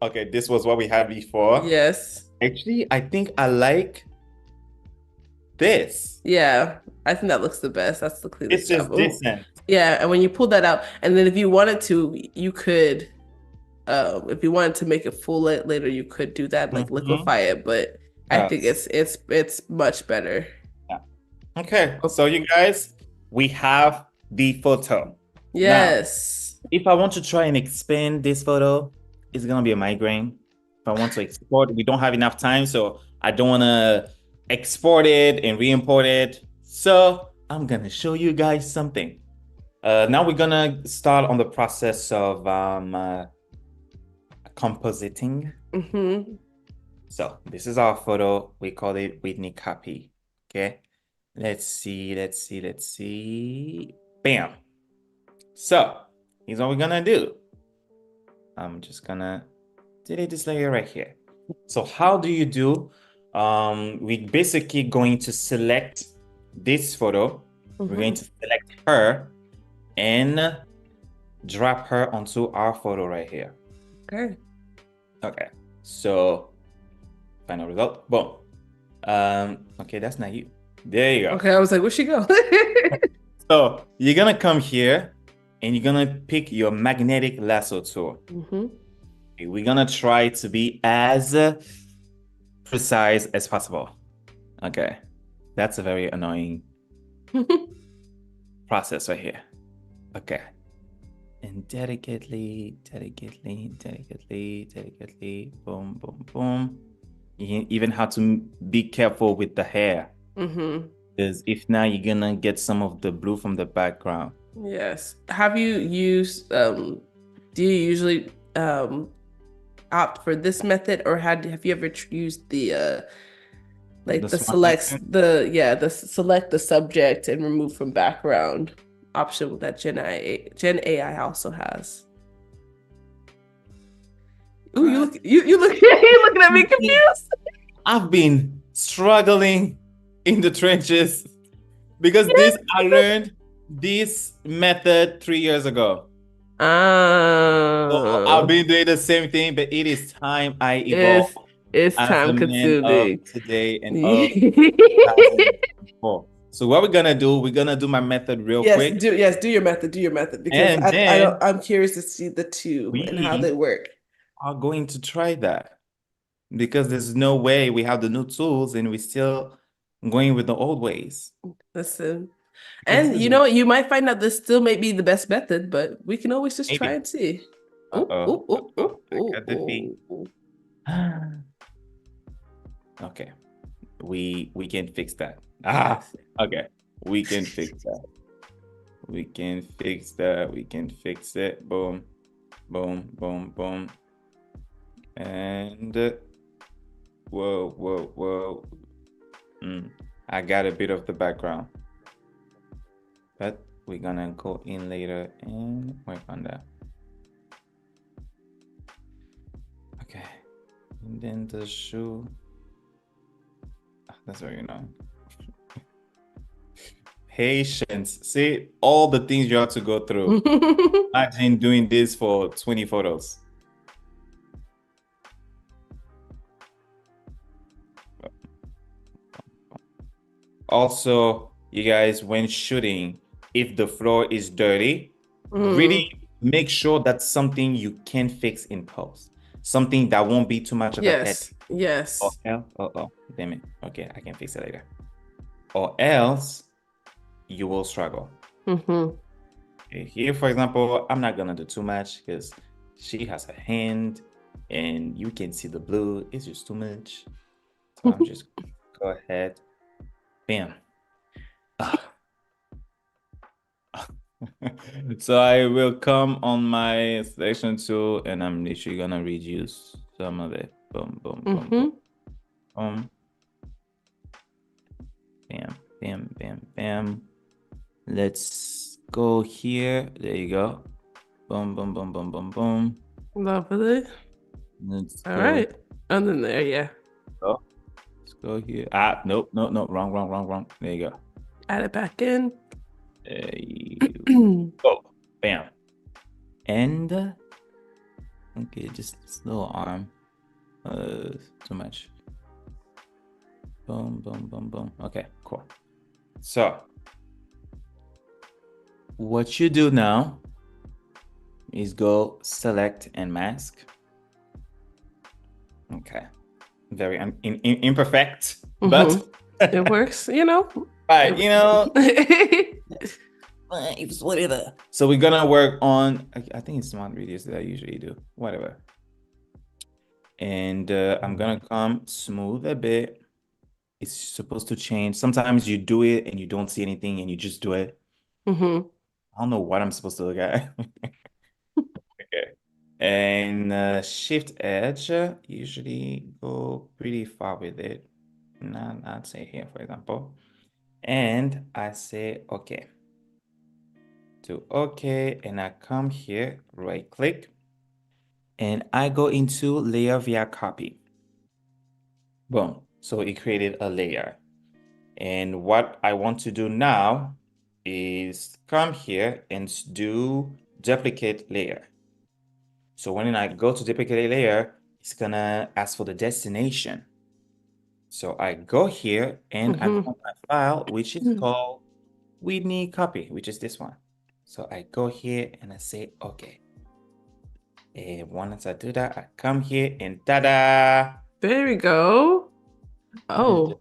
Speaker 2: Okay, this was what we had before.
Speaker 1: Yes.
Speaker 2: Actually, I think I like this.
Speaker 1: Yeah. I think that looks the best. That's the cleanest
Speaker 2: This is
Speaker 1: job. Oh,
Speaker 2: decent.
Speaker 1: yeah. And when you pull that out, and then if you wanted to, you could, if you wanted to make it full later, you could do that, like
Speaker 2: Mhm.
Speaker 1: liquefy it. But I think
Speaker 2: Yes.
Speaker 1: it's much better.
Speaker 2: Yeah. Okay,
Speaker 1: Oh,
Speaker 2: so you guys, we have the photo. Now,
Speaker 1: yes.
Speaker 2: if I want to try and expand this photo, it's gonna be a migraine. If I want to export, we don't have enough time, so I don't want to export it and re-import it. So I'm gonna show you guys something. Now we're gonna start on the process of compositing.
Speaker 1: Hmm.
Speaker 2: So this is our photo. We call it Whitney copy. Okay. Let's see. Bam. So here's what we're gonna do. I'm just gonna delete this layer right here. So how do you do? We basically going to select this photo. We're going to select her and drop her onto our photo right here.
Speaker 1: Okay.
Speaker 2: Okay. So final result. Boom. Okay, that's not you. There you go.
Speaker 1: Okay, I was like, where'd she go?
Speaker 2: So you're gonna come here and you're gonna pick your magnetic lasso tool. We're gonna try to be as precise as possible. Okay, that's a very annoying process right here. Okay, and delicately, boom, boom, boom. You even have to be careful with the hair. Because if not, you're gonna get some of the blue from the background.
Speaker 1: Yes. Have you used do you usually opt for this method, or have you ever used the like the
Speaker 2: smart
Speaker 1: selects
Speaker 2: method?
Speaker 1: the select the subject and remove from background option that Gen AI also has? Ooh, you look you looking at me confused.
Speaker 2: I've been struggling in the trenches because this I learned this method 3 years ago. So I've
Speaker 1: Ah,
Speaker 2: been doing the same thing, but it is time I evolve
Speaker 1: it's
Speaker 2: as
Speaker 1: time
Speaker 2: a man of
Speaker 1: consuming.
Speaker 2: today and of 2024. So what we're gonna do, we're gonna do my method real quick,
Speaker 1: Do your method because
Speaker 2: and
Speaker 1: I don't
Speaker 2: then
Speaker 1: I'm curious to see the two and how they
Speaker 2: we
Speaker 1: work.
Speaker 2: are going to try that because there's no way we have the new tools and we're still going with the old ways.
Speaker 1: Listen.
Speaker 2: Because this
Speaker 1: And
Speaker 2: is
Speaker 1: you know what? You might find out this still may be the best method, but we can always just try
Speaker 2: maybe.
Speaker 1: and see. Ooh,
Speaker 2: Uh-oh,
Speaker 1: ooh, ooh,
Speaker 2: uh-oh,
Speaker 1: ooh,
Speaker 2: I got the feet.
Speaker 1: ooh, ooh.
Speaker 2: Okay, we can fix that. Ah, okay, we can fix that. We can fix that. We can fix it. Boom, boom, boom, boom. And whoa, whoa, whoa. I got a bit of the background, but we're gonna go in later and work on that. Okay, and then the shoe. That's very annoying. Patience. See all the things you have to go through. Imagine doing this for 20 photos. Also, you guys, when shooting, if the floor is dirty, really make sure that's something you can fix in post. Something that won't be too much of a head. Or
Speaker 1: Yes.
Speaker 2: else, damn it. Okay, I can fix it later. Or else you will struggle. Okay, here, for example, I'm not gonna do too much because she has a hand and you can see the blue. It's just too much. So I'm just go ahead. Bam. Ah. So I will come on my selection tool and I'm literally gonna reduce some of it. Boom, boom, boom, boom, boom. Bam, bam, bam, bam. Let's go here. There you go. Boom, boom, boom, boom, boom, boom.
Speaker 1: Lovely.
Speaker 2: Let's
Speaker 1: All
Speaker 2: go.
Speaker 1: right. And then there, yeah.
Speaker 2: Oh, let's go here. Ah, nope, nope, nope. Wrong, wrong, wrong, wrong. There you go.
Speaker 1: Add it back in.
Speaker 2: There you go. Bam. And okay, just this little arm. Too much. Boom, boom, boom, boom. Okay, cool. So what you do now is go select and mask. Okay. Very imperfect, but
Speaker 1: It works, you know.
Speaker 2: right, you know, it's whatever. So we're gonna work on, I think it's smart videos that I usually do, whatever. And I'm gonna come smooth a bit. It's supposed to change. Sometimes you do it and you don't see anything and you just do it. I don't know what I'm supposed to look at. Okay. And shift edge, usually go pretty far with it. Not say here, for example. And I say, okay. To okay, and I come here, right click, and I go into layer via copy. Boom. So it created a layer. And what I want to do now is come here and do duplicate layer. So when I go to duplicate layer, it's gonna ask for the destination. So I go here and I go on my file, which is called Whitney copy, which is this one. So I go here and I say, okay. And once I do that, I come here and ta-da!
Speaker 1: There we go. Oh,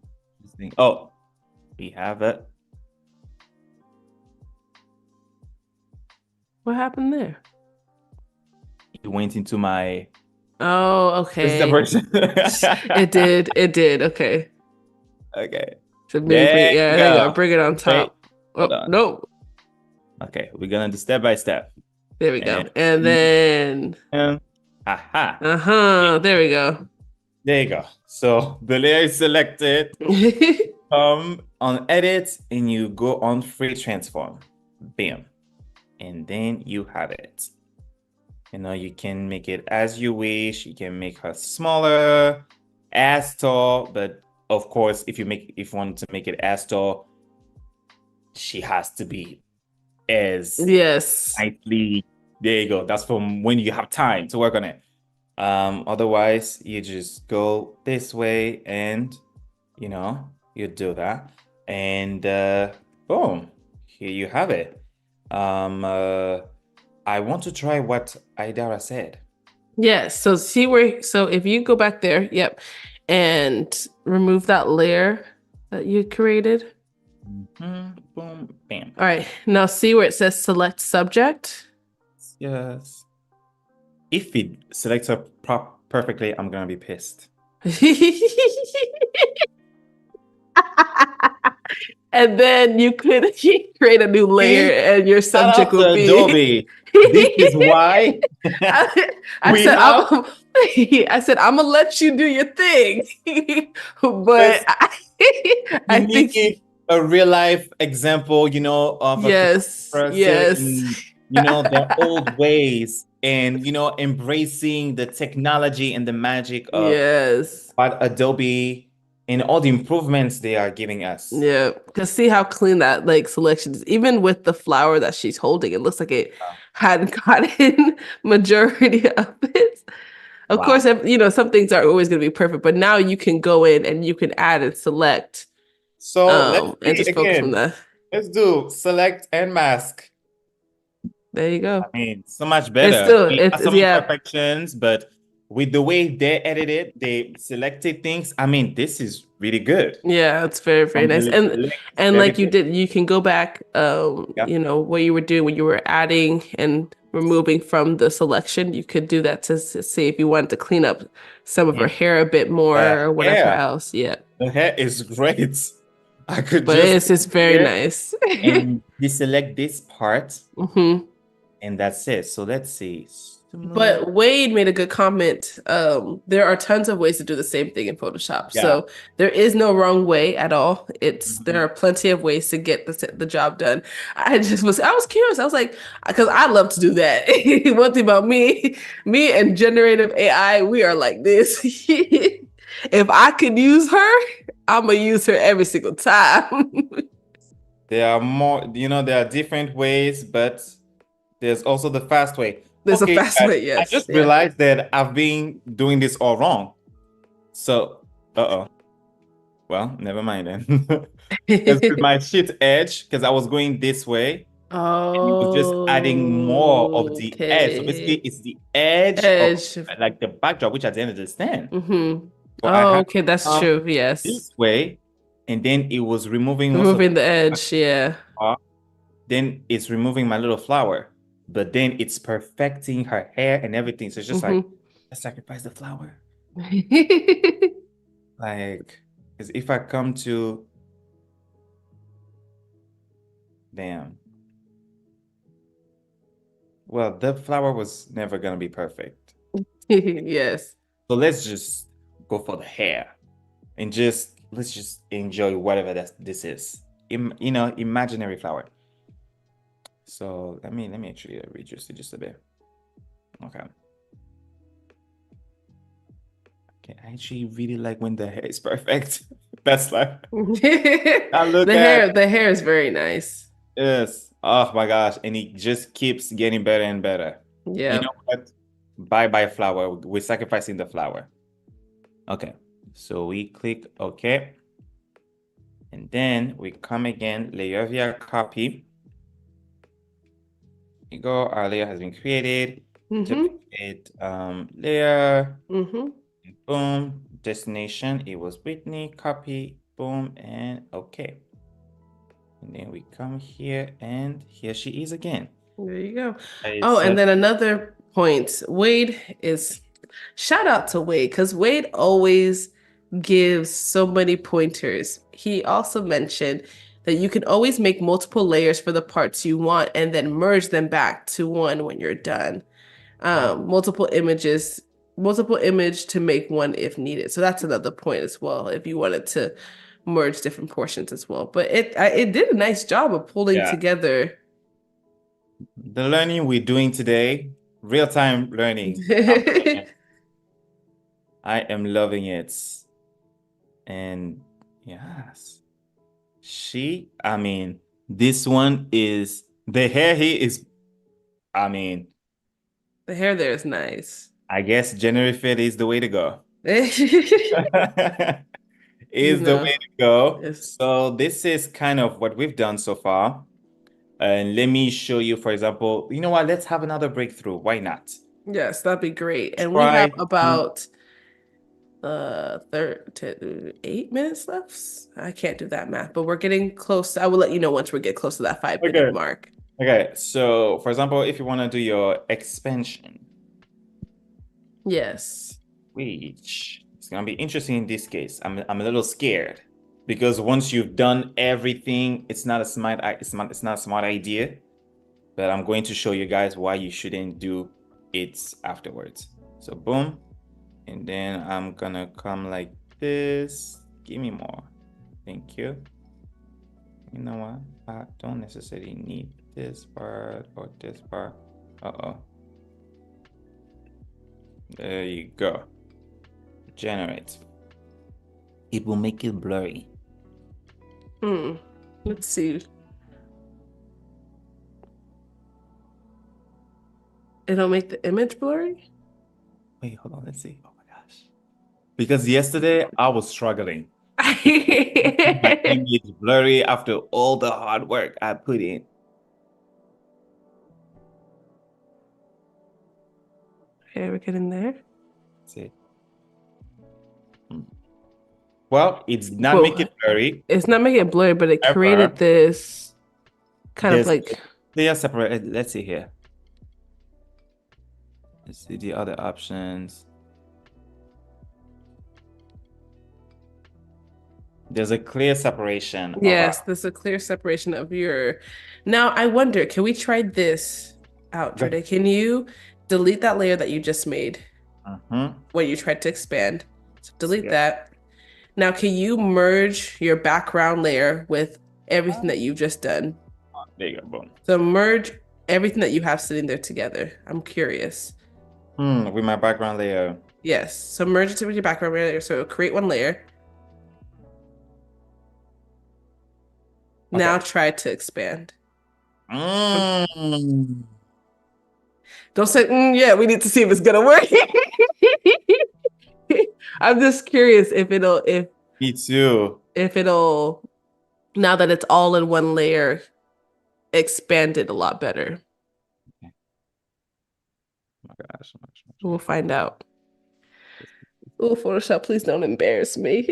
Speaker 2: Oh, we have it.
Speaker 1: what happened there?
Speaker 2: It went into my
Speaker 1: Oh, okay.
Speaker 2: version.
Speaker 1: It did. It did. Okay.
Speaker 2: Okay.
Speaker 1: So maybe
Speaker 2: There
Speaker 1: bring,
Speaker 2: you
Speaker 1: yeah, there you go.
Speaker 2: go.
Speaker 1: Bring it on
Speaker 2: Wait,
Speaker 1: top.
Speaker 2: hold
Speaker 1: Oh,
Speaker 2: on.
Speaker 1: no.
Speaker 2: Okay, we're gonna do step by step.
Speaker 1: There we go. And then,
Speaker 2: aha.
Speaker 1: there we go.
Speaker 2: There you go. So the layer is selected. Come on edit and you go on free transform. Bam. And then you have it. You know, you can make it as you wish. You can make her smaller, as tall, but of course, if you want to make it as tall, she has to be as
Speaker 1: Yes.
Speaker 2: nicely. There you go. That's from when you have time to work on it. Otherwise, you just go this way and you do that. And boom, here you have it. I want to try what Idara said.
Speaker 1: Yes. So if you go back there, yep, and remove that layer that you created.
Speaker 2: Boom, bam.
Speaker 1: All right. Now see where it says select subject.
Speaker 2: Yes. If it selects her perfectly, I'm gonna be pissed.
Speaker 1: And then you could create a new layer and your subject will be
Speaker 2: Adobe. This is why
Speaker 1: I said I'm gonna let you do your thing. But I think
Speaker 2: need a real life example, of a
Speaker 1: yes,
Speaker 2: person
Speaker 1: yes.
Speaker 2: in, their old ways and embracing the technology and the magic of
Speaker 1: Yes.
Speaker 2: what Adobe and all the improvements they are giving us.
Speaker 1: Yeah, because see how clean that selection is. Even with the flower that she's holding, it looks like it hadn't gotten majority of it. Of course, some things are always going to be perfect, but now you can go in and you can add and select.
Speaker 2: So let's
Speaker 1: and just focus on that.
Speaker 2: Let's do select and mask.
Speaker 1: There you go.
Speaker 2: I mean, so much better.
Speaker 1: It's
Speaker 2: Some
Speaker 1: yeah.
Speaker 2: imperfections, but with the way they edited, they selected things. I mean, this is really good.
Speaker 1: Yeah, it's very, very nice. And like you did, you can go back, what you were doing when you were adding and removing from the selection. You could do that to see if you wanted to clean up some of her hair a bit more or whatever else. Yeah.
Speaker 2: The hair is great. I could
Speaker 1: but it's very nice.
Speaker 2: And deselect this part. And that's it. So let's see.
Speaker 1: But Wade made a good comment. There are tons of ways to do the same thing in Photoshop.
Speaker 2: Yeah.
Speaker 1: So there is no wrong way at all. There are plenty of ways to get the job done. I was curious. I was like, because I love to do that. One thing about me and generative AI, we are like this. If I could use her, I'm gonna use her every single time.
Speaker 2: There are more, there are different ways, but there's also the fast way.
Speaker 1: There's a fast way, yes.
Speaker 2: I just realized that I've been doing this all wrong. So, well, never mind then. Because with my shift edge, because I was going this way.
Speaker 1: Oh.
Speaker 2: And it was just adding more of the edge. So basically, it's the edge of like the backdrop, which I didn't understand.
Speaker 1: Okay, that's true. Yes.
Speaker 2: This way, and then it was removing
Speaker 1: the edge. Yeah.
Speaker 2: Then it's removing my little flower. But then it's perfecting her hair and everything. So it's just like, let's sacrifice the flower. Like, because if I come to, damn. Well, the flower was never going to be perfect.
Speaker 1: Yes.
Speaker 2: So let's just go for the hair and let's just enjoy whatever this is. imaginary flower. So let me actually reduce it just a bit. Okay. Okay, I actually really like when the hair is perfect. That's like I look at
Speaker 1: The hair is very nice.
Speaker 2: this. Oh my gosh, and it just keeps getting better and better. You
Speaker 1: Yeah.
Speaker 2: know what? Bye flower. We're sacrificing the flower. Okay. So we click OK. And then we come again, layer via copy. You go, our layer has been created. Duplicate layer. Boom. Destination, it was Whitney. Copy, boom, and OK. And then we come here, and here she is again.
Speaker 1: There you go.
Speaker 2: It's
Speaker 1: Oh, and then another point. Shout out to Wade, because Wade always gives so many pointers. He also mentioned that you can always make multiple layers for the parts you want and then merge them back to one when you're done. Multiple image to make one if needed. So that's another point as well, if you wanted to merge different portions as well. But it did a nice job of pulling together.
Speaker 2: The learning we're doing today, real-time learning. I am loving it. And yes, this one is, the hair here is,
Speaker 1: the hair there is nice.
Speaker 2: I guess Generative Fill is the way to go. Is the way to go.
Speaker 1: Yes.
Speaker 2: So this is kind of what we've done so far. And let me show you, for example, you know what? Let's have another breakthrough. Why not?
Speaker 1: Yes, that'd be great. And we have about 8 minutes left. I can't do that math, but we're getting close. I will let you know once we get close to that 5-minute mark.
Speaker 2: Okay, so for example, if you want to do your expansion,
Speaker 1: yes,
Speaker 2: which is gonna be interesting in this case. I'm a little scared because once you've done everything, it's not a smart idea. But I'm going to show you guys why you shouldn't do it afterwards. So boom. And then I'm gonna come like this. Give me more. Thank you. You know what? I don't necessarily need this part or this part. There you go. Generate. It will make it blurry.
Speaker 1: Let's see. It'll make the image blurry?
Speaker 2: Wait, hold on. Let's see. Oh my gosh. Because yesterday I was struggling. My image blurry after all the hard work I put in.
Speaker 1: Okay, we're getting there.
Speaker 2: That's it. Well, it's not making it blurry.
Speaker 1: It's not making it blurry, but it created this kind of like...
Speaker 2: They are separated. Let's see here. Let's see the other options. There's a clear separation.
Speaker 1: Yes, there's a clear separation of your... Now, I wonder, can we try this out, Jordé? Can you delete that layer that you just made when you tried to expand? So delete that. Now, can you merge your background layer with everything that you've just done?
Speaker 2: There you go, boom.
Speaker 1: So merge everything that you have sitting there together. I'm curious.
Speaker 2: With my background layer.
Speaker 1: Yes, so merge it with your background layer. So create one layer. Okay. Now try to expand. Don't say, yeah, we need to see if it's gonna work. I'm just curious if
Speaker 2: Me too.
Speaker 1: If it'll, now that it's all in one layer, expand it a lot better.
Speaker 2: Okay. Oh my gosh.
Speaker 1: We'll find out. Oh, Photoshop, please don't embarrass me.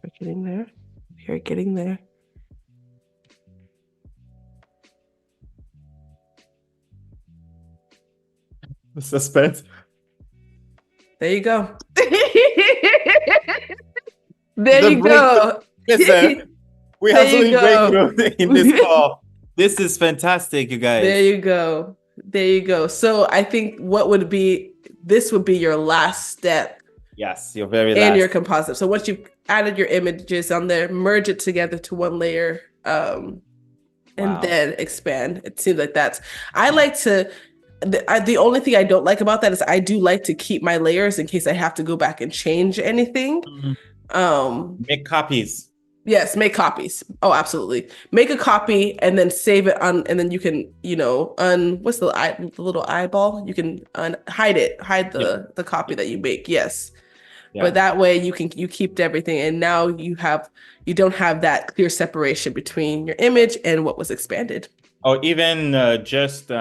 Speaker 1: We're getting there. We're getting there.
Speaker 2: The suspense.
Speaker 1: There you go. There you go.
Speaker 2: Listen, we have something breakthrough in this call. This is fantastic, you guys.
Speaker 1: There you go. There you go. So I think this would be your last step
Speaker 2: Yes, your very
Speaker 1: in your
Speaker 2: last.
Speaker 1: composite. So once you've added your images on there, merge it together to one layer, and
Speaker 2: Wow.
Speaker 1: then expand. It seems like I like to, the only thing I don't like about that is I do like to keep my layers in case I have to go back and change anything.
Speaker 2: Mhm.
Speaker 1: Um,
Speaker 2: Make copies.
Speaker 1: Yes, make copies. Oh, absolutely. Make a copy and then save it on, and then you can, what's the little eyeball? You can hide it, hide
Speaker 2: Yeah.
Speaker 1: the copy that you make. Yes. But
Speaker 2: Yeah.
Speaker 1: that way you keep everything, and now you don't have that clear separation between your image and what was expanded.
Speaker 2: Or even just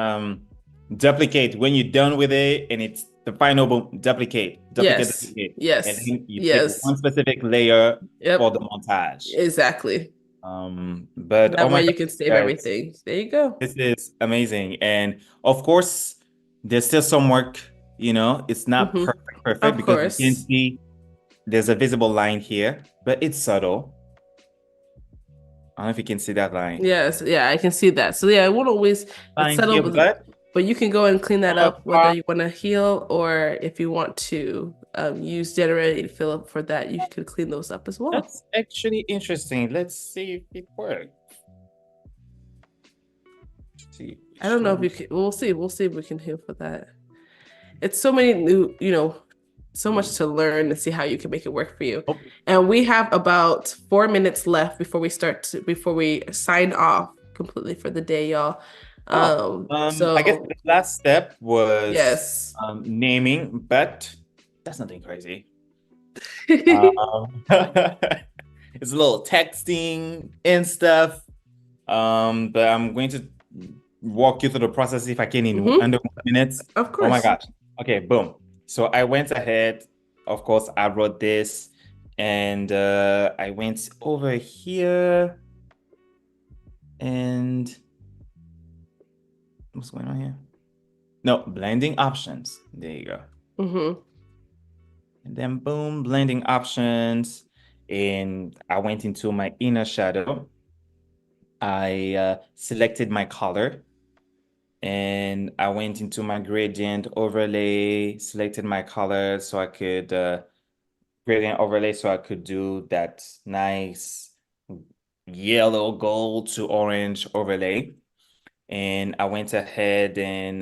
Speaker 2: duplicate when you're done with it and it's the final duplicate,
Speaker 1: Yes.
Speaker 2: duplicate. And
Speaker 1: Yes.
Speaker 2: then you take
Speaker 1: Yes.
Speaker 2: one specific layer for
Speaker 1: Yep.
Speaker 2: the montage.
Speaker 1: Exactly.
Speaker 2: But oh
Speaker 1: That
Speaker 2: my
Speaker 1: way you
Speaker 2: God,
Speaker 1: can save
Speaker 2: guys,
Speaker 1: everything. There you go.
Speaker 2: this is amazing. And of course, there's still some work, it's not
Speaker 1: Hmm.
Speaker 2: perfect
Speaker 1: Of
Speaker 2: because you can
Speaker 1: course.
Speaker 2: see there's a visible line here, but it's subtle. I don't know if you can see that line.
Speaker 1: Yes, yeah, I can see that. So yeah, it won't always it's
Speaker 2: Line
Speaker 1: subtle,
Speaker 2: here,
Speaker 1: but you can go and clean that
Speaker 2: but
Speaker 1: up whether you want to heal or if you want to use Generative Fill for that, you could clean those up as well.
Speaker 2: that's actually interesting. Let's see if it works. See,
Speaker 1: I don't know if you can. We'll see. We'll see if we can heal for that. It's so many new, so much to learn and see how you can make it work for you.
Speaker 2: Oh.
Speaker 1: And we have about 4 minutes left before we sign off completely for the day, y'all. So
Speaker 2: I guess the last step was
Speaker 1: yes.
Speaker 2: naming, but that's nothing crazy. It's a little texting and stuff. But I'm going to walk you through the process if I can in under 1 minute.
Speaker 1: Of course.
Speaker 2: Oh my gosh. Okay, boom. So I went ahead, of course, I wrote this and I went over here and what's going on here? No, blending options. There you go. And then boom, blending options. And I went into my inner shadow. I selected my color and I went into my gradient overlay, selected my color so I could gradient overlay so I could do that nice yellow gold to orange overlay. And I went ahead and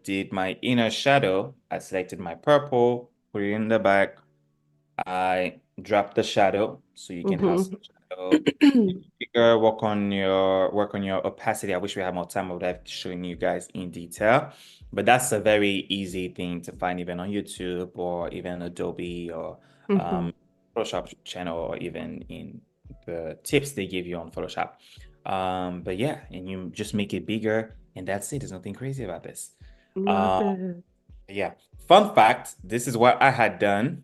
Speaker 2: did my inner shadow. I selected my purple, put it in the back. I dropped the shadow so you can have some shadow. Bigger, work on your opacity. I wish we had more time. I would have shown you guys in detail, but that's a very easy thing to find even on YouTube or even Adobe or Photoshop channel or even in the tips they give you on Photoshop. But yeah, and you just make it bigger and that's it. There's nothing crazy about this. Yeah. Fun fact, this is what I had done.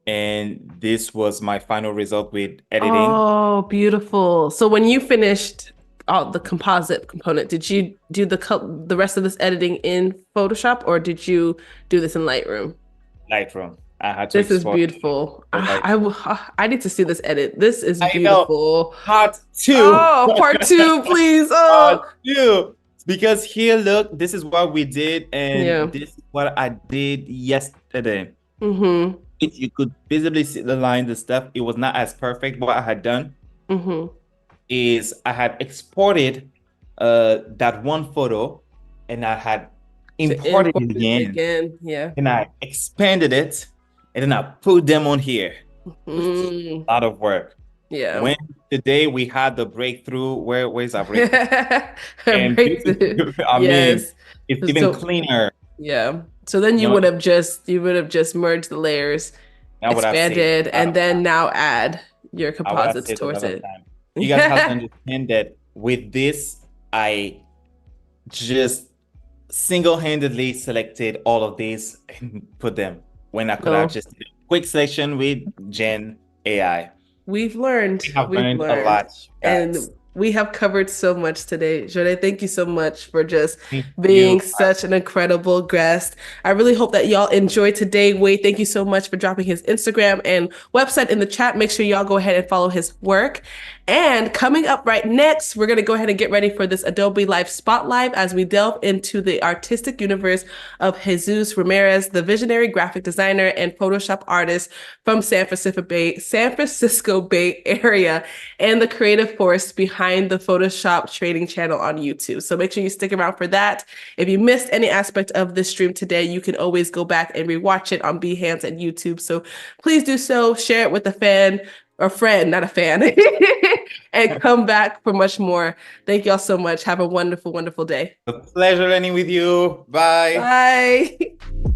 Speaker 2: And this was my final result with editing.
Speaker 1: Oh, beautiful. So when you finished all the composite component, did you do the rest of this editing in Photoshop or did you do this in Lightroom?
Speaker 2: Lightroom. I had to
Speaker 1: This is
Speaker 2: export
Speaker 1: beautiful. I need to see this edit. This is
Speaker 2: I know.
Speaker 1: beautiful.
Speaker 2: Part 2.
Speaker 1: Oh, part 2, please. Oh.
Speaker 2: Part 2. Because here, look, this is what we did, and this is what I did yesterday. If you could visibly see the line, the stuff, it was not as perfect. What I had done is I had exported that one photo, and I had imported it again.
Speaker 1: Yeah.
Speaker 2: And I expanded it, and then I put them on here. Which is a lot of work.
Speaker 1: Yeah.
Speaker 2: When today we had the breakthrough, where's our breakthrough? And I mean, it's even cleaner.
Speaker 1: Yeah. So then you would have just merged the layers, expanded, and then now add your composites towards it.
Speaker 2: You guys have to understand that with this, I just single-handedly selected all of these and put them when I could have just did a quick selection with GenAI.
Speaker 1: We've learned
Speaker 2: a lot,
Speaker 1: and We have covered so much today. Jordé, thank you so much for just
Speaker 2: Thank
Speaker 1: being
Speaker 2: you.
Speaker 1: such an incredible guest. I really hope that y'all enjoyed today. Wade, thank you so much for dropping his Instagram and website in the chat. Make sure y'all go ahead and follow his work. And coming up right next, we're going to go ahead and get ready for this Adobe Live Spotlight as we delve into the artistic universe of Jesus Ramirez, the visionary graphic designer and Photoshop artist from San Francisco Bay Area, and the creative force behind the Photoshop training channel on YouTube. So make sure you stick around for that. If you missed any aspect of this stream today, you can always go back and rewatch it on Behance and YouTube. So please do so. Share it with a fan or friend, not a fan, and come back for much more. Thank y'all so much. Have a wonderful, wonderful day.
Speaker 2: A pleasure learning with you. Bye.
Speaker 1: Bye.